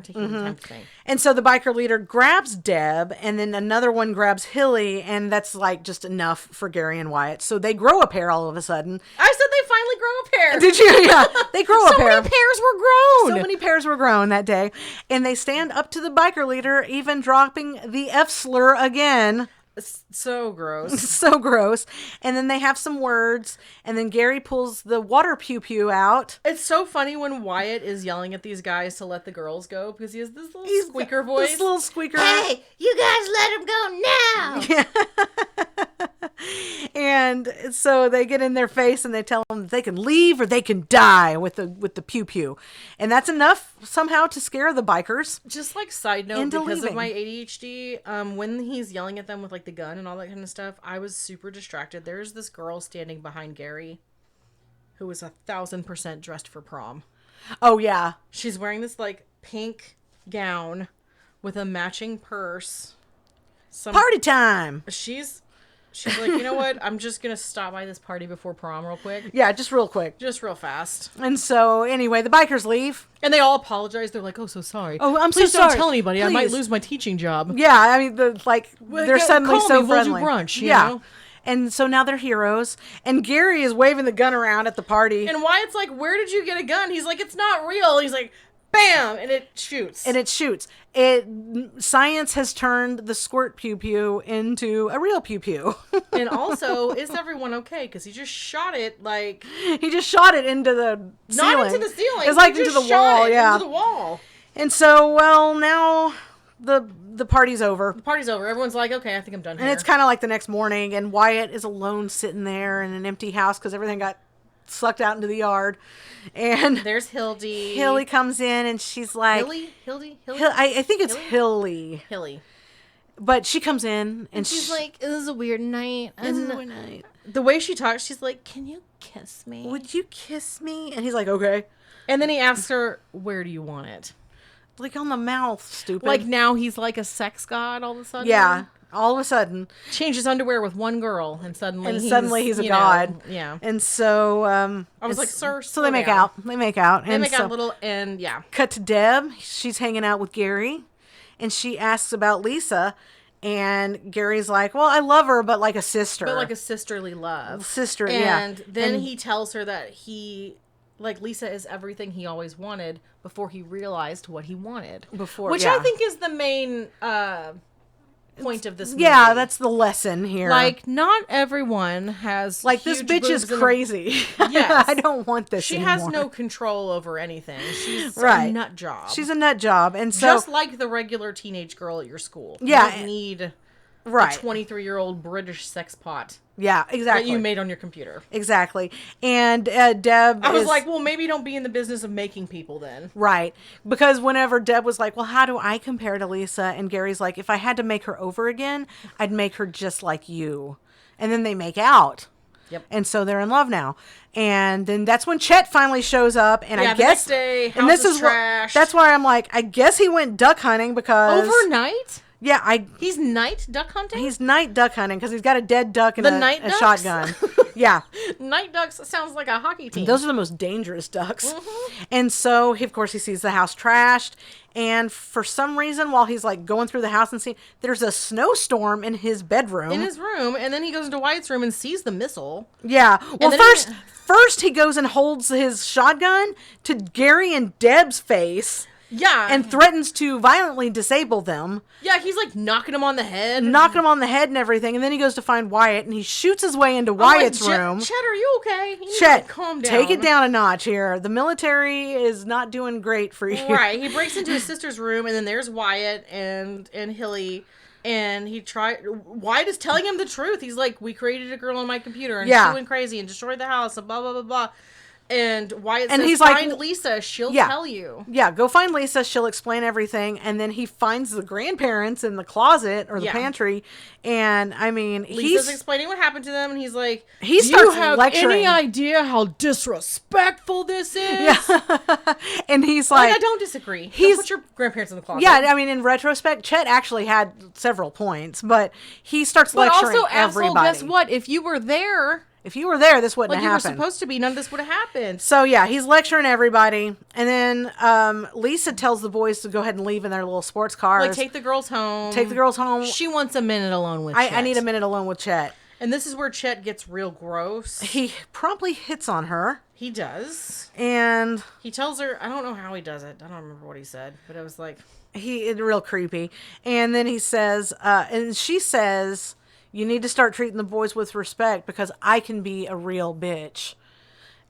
taking the time to think. And so the biker leader grabs Deb, and then another one grabs Hilly, and that's like just enough for Gary and Wyatt. So they grow a pair all of a sudden. I said they finally grow a pair. Did you? Yeah, they grow a pair. So many pairs were grown. So many pairs were grown that day. And they stand up to the biker leader, even dropping the F slur again. So gross. So gross. And then they have some words, and then Gary pulls the water pew-pew out. It's so funny when Wyatt is yelling at these guys to let the girls go, because he has this little squeaker voice. This little squeaker. Hey, you guys let him go now. Yeah. And so they get in their face and they tell them that they can leave or they can die with the pew pew, and that's enough somehow to scare the bikers. Just like side note, Into because leaving. of my ADHD, when he's yelling at them with like the gun and all that kind of stuff, I was super distracted. There's this girl standing behind Gary, who was 1000% dressed for prom. Oh yeah, She's wearing this like pink gown with a matching purse. party time. She's like, you know what? I'm just gonna stop by this party before prom real quick. Yeah, just real quick. Just real fast. And so anyway, the bikers leave. And they all apologize. They're like, oh, so sorry. Oh, I'm Please so sorry. don't tell anybody. I might Please. lose my teaching job. Yeah, I mean, they're suddenly call so me, we'll do friendly. brunch, you yeah. know? And so now they're heroes. And Gary is waving the gun around at the party. And Wyatt's like, where did you get a gun? He's like, it's not real. He's like, bam! And it shoots. And it shoots. Science has turned the squirt pew pew into a real pew pew. And also, is everyone okay? Because he just shot it like... He just shot it into the ceiling. Not into the ceiling. It's like He into just the wall, shot it yeah. into the wall. And so, well, now the party's over. The party's over. Everyone's like, okay, I think I'm done here. And it's kind of like the next morning, and Wyatt is alone sitting there in an empty house because everything got sucked out into the yard. And there's Hildy. Hilly comes in, and she's like... Hildy? I think it's Hilly. Hilly. But she comes in, and She's like, it was a weird night. "This is a night. The way she talks, she's like, can you kiss me? Would you kiss me?" And he's like, "Okay." And then he asks her, where do you want it? Like on the mouth, stupid. Like now he's like a sex god all of a sudden. Yeah. All of a sudden. Changes underwear with one girl, and suddenly he's a god. Yeah. And so I was like, sir, so they make out. They make out. They make out a little, and yeah. Cut to Deb. She's hanging out with Gary, and she asks about Lisa, and Gary's like, "Well, I love her, but like a sister." But like a sisterly love. Sister, yeah. And then he tells her that Lisa is everything he always wanted before he realized what he wanted. Which yeah. I think is the main point of this movie. Yeah, that's the lesson here. Like, not everyone has like, this bitch is crazy. Yes. I don't want this She anymore. has no control over anything. She's Right. a nut job. She's a nut job. And so... Just like the regular teenage girl at your school. Yeah. You don't need right. a 23-year-old British sex pot. Yeah, that exactly. you made on your computer. Exactly. And Deb I was is, like, well, maybe don't be in the business of making people then. right. Because whenever Deb was like, well, how do I compare to Lisa? And Gary's like, if I had to make her over again, I'd make her just like you. And then they make out. Yep. And so they're in love now. And then that's when Chet finally shows up. And Yeah, I the guess, next day, and this house is is what, trashed. that's why I'm like, I guess he went duck hunting because Overnight? yeah, He's night duck hunting? he's night duck hunting because he's got a dead duck and The a night ducks? shotgun. Yeah. Night ducks sounds like a hockey team. Those are the most dangerous ducks. And so, of course, he sees the house trashed. And for some reason, while he's like going through the house and seeing, there's a snowstorm in his bedroom. in his room, and then he goes into Wyatt's room and sees the missile. Yeah. Well, then first he goes and holds his shotgun to Gary and Deb's face Yeah. and threatens to violently disable them, yeah, he's like knocking him on the head. knocking him on the head and everything. And then he goes to find Wyatt and he shoots his way into I'm like, Wyatt's room. Chet, are you okay? You need to, Chet, like, calm down. take it down a notch here. The military is not doing great for you. Right. He breaks into his sister's room, and then there's Wyatt and Hilly. And Wyatt is telling him the truth. He's like, we created a girl on my computer, and Yeah. she went crazy and destroyed the house, and blah, blah, blah, blah. And Wyatt And says, he's like, find Lisa. She'll Yeah. tell you. Yeah, go find Lisa. She'll explain everything. And then he finds the grandparents in the closet or the Yeah. pantry. And I mean, Lisa's explaining what happened to them, and he's like, he do starts you have lecturing. any idea how disrespectful this is? Yeah. And he's Like, like, I don't disagree. he's- Don't put your grandparents in the closet. yeah, I mean, in retrospect, Chet actually had several points, but he starts But lecturing also, asshole, everybody. guess what? If you were there, If you were there, this wouldn't like you have were happened. supposed to be, none of this would have happened. So yeah, he's lecturing everybody, and then Lisa tells the boys to go ahead and leave in their little sports cars. Like, take the girls home. Take the girls home. She wants a minute alone with I Chet. need a minute alone with Chet. And this is where Chet gets real gross. He promptly hits on her, He does. and He tells her, I don't know how he does it. I don't remember what he said, but it was like, it's real creepy. And then he says, and she says, you need to start treating the boys with respect because I can be a real bitch.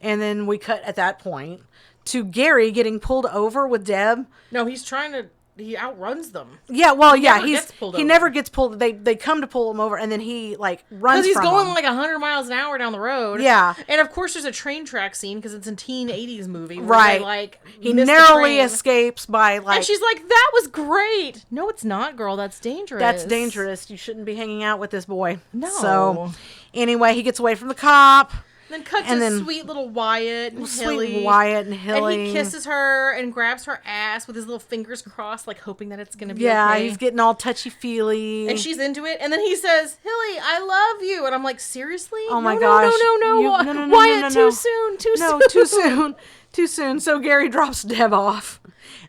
And then we cut at that point to Gary getting pulled over with Deb. no, he outruns them. Yeah, well, yeah, never gets pulled he over. never gets pulled. They come to pull him over, and then he like runs Because he's from going them. like 100 miles an hour down the road. Yeah. And of course there's a train track scene because it's a teen 80s movie. Where Right. They, like, He miss the narrowly train. escapes by like. And she's like, that was great. No, it's not, girl. That's dangerous. That's dangerous. You shouldn't be hanging out with this boy. No. So, anyway, he gets away from the cop. Then cut And to then- sweet little Wyatt and Sweet Hilly. Wyatt and Hilly. And he kisses her and grabs her ass with his little fingers crossed, like hoping that it's going to be Yeah, okay. he's getting all touchy-feely. And she's into it. And then he says, Hilly, I love you. And I'm like, seriously? Oh my no, gosh. No, Wyatt, no. too soon. Too No, soon. too soon. Too soon. So Gary drops Deb off.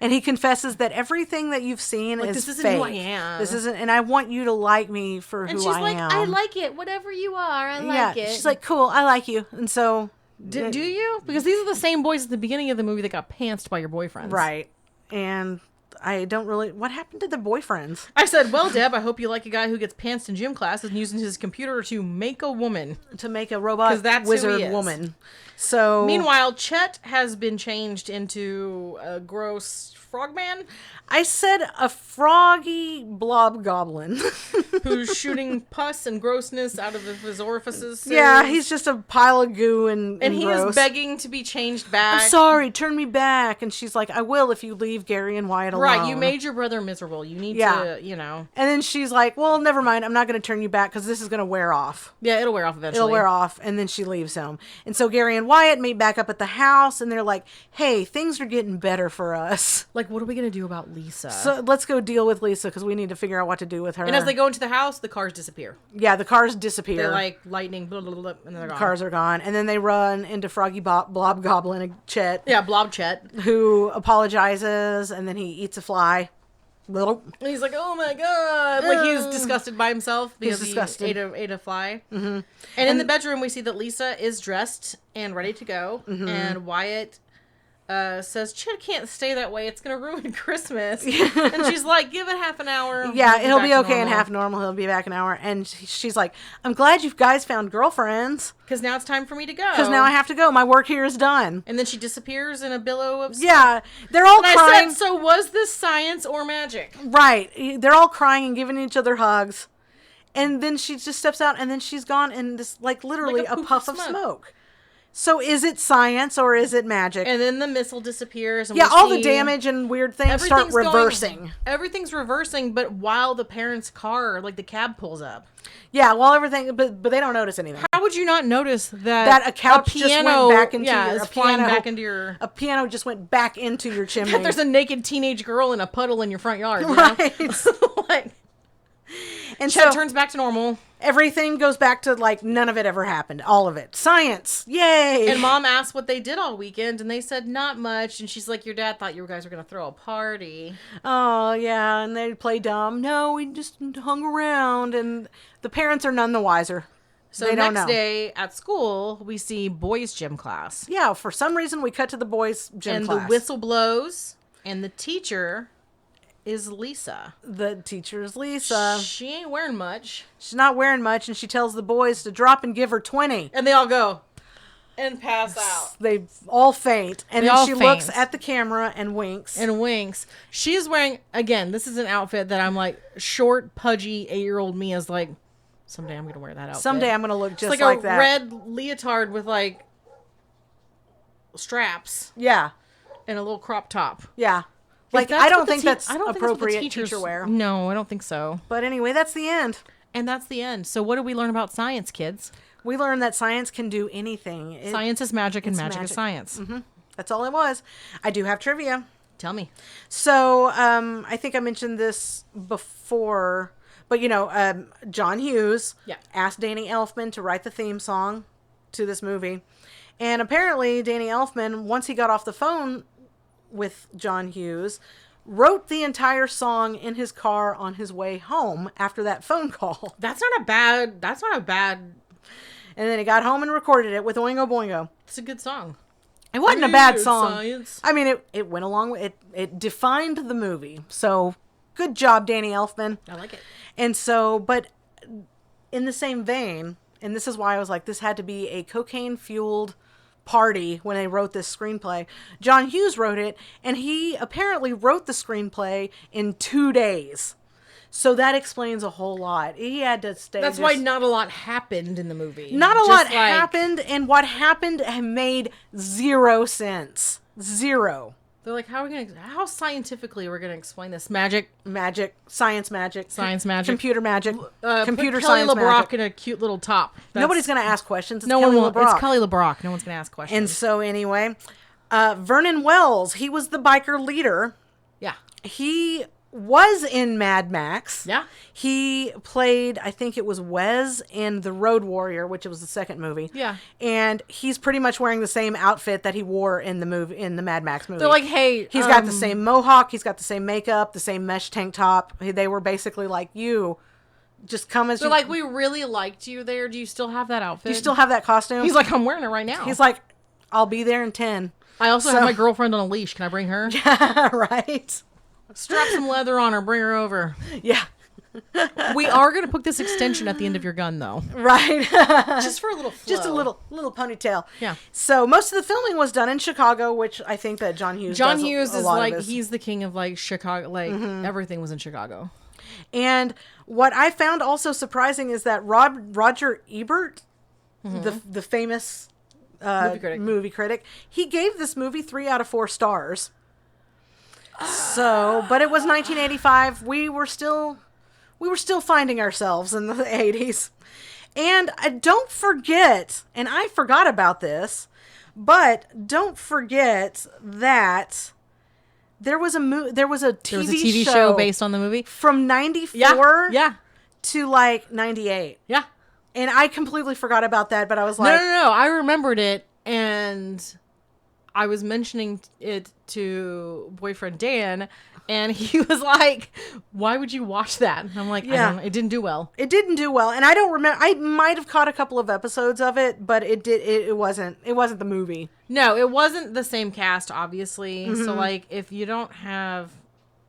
And he confesses that everything that you've seen is this isn't fake. who I am. This isn't, and I want you to like me for And who she's I like, am. I like it. Whatever you are, I yeah, like it. she's like, cool, I like you. And so, do you? Because these are the same boys at the beginning of the movie that got pantsed by your boyfriends. right. And I don't really, what happened to the boyfriends? I said, well, Deb, I hope you like a guy who gets pantsed in gym class and using his computer to make a woman. To make a robot 'Cause that's who he wizard is. woman. So Meanwhile, Chet has been changed into a gross frogman I said a froggy blob goblin. who's shooting pus and grossness out of his orifices. Yeah, he's just a pile of goo and And he gross. is begging to be changed back. I'm sorry, turn me back. And she's like, I will if you leave Gary and Wyatt alone. Right, you made your brother miserable. You need Yeah. to, you know. And then she's like, well, never mind. I'm not going to turn you back because this is going to wear off. Yeah, it'll wear off eventually. It'll wear off. And then she leaves him. And so Gary and Wyatt meet back up at the house and they're like, hey, things are getting better for us. Like, what are we going to do about Lisa? So let's go deal with Lisa because we need to figure out what to do with her. and as they go into the house, the cars disappear. yeah, the cars disappear. They're like lightning, blah, blah, blah, and they're gone. Cars are gone. And then they run into Froggy Blob Goblin and Chet, Yeah, Blob Chet. who apologizes and then he eats a fly. Little. And he's like, oh my god. Like, he's disgusted by himself because disgusted. he ate a fly. Mm-hmm. And in the bedroom, we see that Lisa is dressed and ready to go. Mm-hmm. And Wyatt says, Chet can't stay that way. It's going to ruin Christmas. And she's like, give it half an hour. Yeah, We'll he'll back be to okay in normal." half normal. He'll be back an hour. And she's like, I'm glad you guys found girlfriends Because now it's time for me to go. because now I have to go. My work here is done. And then she disappears in a billow of smoke. Yeah, they're all And I crying. said, so was this science or magic? Right. They're all crying and giving each other hugs. And then she just steps out, and then she's gone in this, like, literally Like a puff of smoke. So is it science or is it magic? And then the missile disappears. And yeah, we all see the damage and weird things start everything's reversing. Everything's reversing, but while the parents' car, like the cab pulls up. Yeah, well, everything, but they don't notice anything. How would you not notice that a couch just went back into your is flying back into your a piano just went back into your chimney. There's a naked teenage girl in a puddle in your front yard, you know? Right. Like, and Chet so turns back to normal. everything goes back to like none of it ever happened. All of it. Science. Yay. And Mom asked what they did all weekend, and they said not much. And she's like, your dad thought you guys were going to throw a party. Oh, yeah, and they play dumb. No, we just hung around, and the parents are none the wiser. So they don't next know. day at school, we see boys' gym class. Yeah, for some reason we cut to the boys' gym class. And the whistle blows, and the teacher is Lisa. The teacher's Lisa. She ain't wearing much. She's not wearing much, and she tells the boys to drop and give her 20. And they all go and pass out. They all faint. And They then all she faint. looks at the camera and winks. And winks. She's wearing, again, this is an outfit that I'm like, short, pudgy, 8-year-old me is like, someday I'm going to wear that outfit. Someday I'm going to look just it's like a that. red leotard with like straps Yeah. and a little crop top. Yeah. If Like, that's I don't what the think te- that's I don't think that's what the appropriate teachers- teacher wear. No, I don't think so. But anyway, that's the end. And that's the end. So what did we learn about science, kids? We learned that science can do anything. Science is magic and it's magic is magic. science. Mm-hmm. That's all it was. I do have trivia. Tell me. So, I think I mentioned this before, but John Hughes Yeah. asked Danny Elfman to write the theme song to this movie. And apparently Danny Elfman, once he got off the phone with John Hughes, wrote the entire song in his car on his way home after that phone call. That's not a bad. And then he got home and recorded it with Oingo Boingo. It's a good song. It wasn't a bad Weird song. science. I mean, it went along with it defined the movie. So good job, Danny Elfman. I like it. And so, but in the same vein, and this is why I was like, this had to be a cocaine-fueled party when they wrote this screenplay. John Hughes wrote it, and he apparently wrote the screenplay in 2 days. So that explains a whole lot. He had to stay. That's why not a lot happened in the movie. Not a Just lot like- happened, and what happened made 0 sense. 0. They're like, how scientifically are we gonna explain this? Magic, Science magic, computer magic, computer put Kelly science LeBrock magic. in a cute little top. Nobody's gonna ask questions. It's No Kelly one will. LeBrock. It's Kelly LeBrock. No one's gonna ask questions. And so anyway, Vernon Wells, he was the biker leader. yeah, He was in Mad Max. Yeah. He played, I think it was Wes in The Road Warrior, which was the second movie. Yeah. And he's pretty much wearing the same outfit that he wore in the Mad Max movie. they're like, hey, He's got the same mohawk, he's got the same makeup, the same mesh tank top. They were basically like, you just come as They're you like, we really liked you there. Do you still have that outfit? Do you still have that costume? He's like, I'm wearing it right now. He's like, I'll be there in 10. I also have my girlfriend on a leash. Can I bring her? Right? Strap some leather on her. Bring her over. Yeah. We are going to put this extension at the end of your gun, though. Right. Just for a little flow. Just a little ponytail. Yeah. So most of the filming was done in Chicago, which I think that John Hughes does Hughes a is lot like, of his. he's the king of like Chicago. Like everything was in Chicago. And what I found also surprising is that Roger Ebert, the famous movie critic, he gave this movie 3 out of 4 stars. So, but it was 1985. We were still finding ourselves in the 80s. And don't forget, and I forgot about this, but don't forget that there was a TV show based on the movie from 94 Yeah. to like 98. Yeah. And I completely forgot about that, but I was No, like, no. I remembered it, and I was mentioning it to boyfriend Dan, and he was like, "Why would you watch that?" And I'm like, Yeah. I don't know, it didn't do well. it didn't do well. And I don't remember, I might have caught a couple of episodes of it, but it wasn't the movie. No, it wasn't the same cast, obviously. So like, if you don't have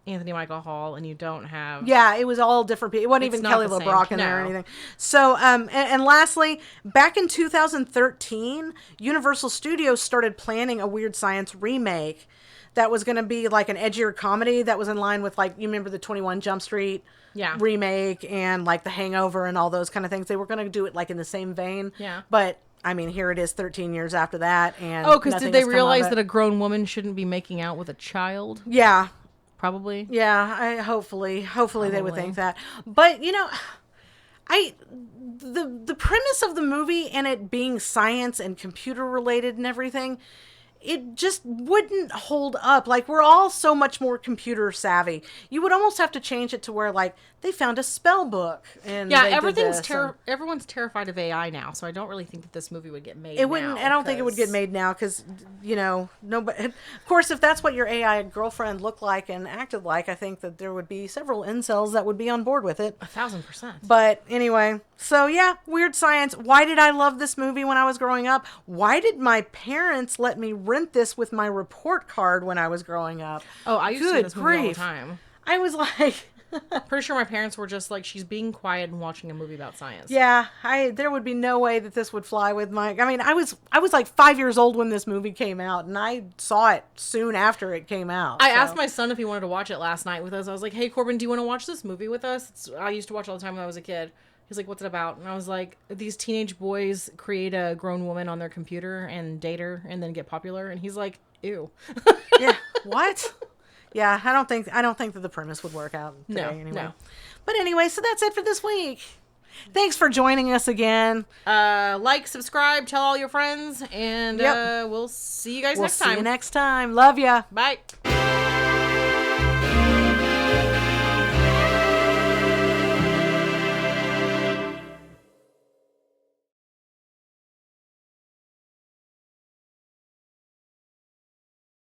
Anthony Michael Hall and you don't have... Yeah, it was all different people. It wasn't It's even not Kelly the same. LeBrock in there or No. anything. So, and lastly, back in 2013, Universal Studios started planning a Weird Science remake that was going to be like an edgier comedy that was in line with, like, you remember the 21 Jump Street Yeah. remake and like The Hangover and all those kind of things. They were going to do it like in the same vein. Yeah. But I mean, here it is 13 years after that. And Oh, because nothing did they has come of realize it. that a grown woman shouldn't be making out with a child? Yeah. Probably. Yeah, hopefully they would Probably. think that. But the premise of the movie and it being science and computer related and everything, it just wouldn't hold up. Like, we're all so much more computer savvy. You would almost have to change it to where, like, they found a spell book and Yeah, they did everything's this, and everyone's terrified of AI now, so I don't really think that this movie would get made. it wouldn't. now, I don't think it would get 'cause- made now because nobody. Of course, if that's what your AI girlfriend looked like and acted like, I think that there would be several incels that would be on board with it. 1,000%. But anyway, so yeah, Weird Science. Why did I love this movie when I was growing up? Why did my parents let me rent this with my report card when I was growing up? Oh, I used to see Good this movie all the grief. time. I was like, Pretty sure my parents were just like, she's being quiet and watching a movie about science. yeah, there would be no way that this would fly with my. I mean, I was like 5 years old when this movie came out, and I saw it soon after it came out. I so. asked my son if he wanted to watch it last night with us. I was like, hey, Corbin, do you want to watch this movie with us? I used to watch all the time when I was a kid. He's like, what's it about? And I was like, these teenage boys create a grown woman on their computer and date her and then get popular. And he's like, ew. Yeah, what? Yeah, I don't think that the premise would work out today anyway. No. But anyway, so that's it for this week. Thanks for joining us again. Like, subscribe, tell all your friends, and Yep. we'll see you guys We'll next see time. you next time. Love ya. Bye.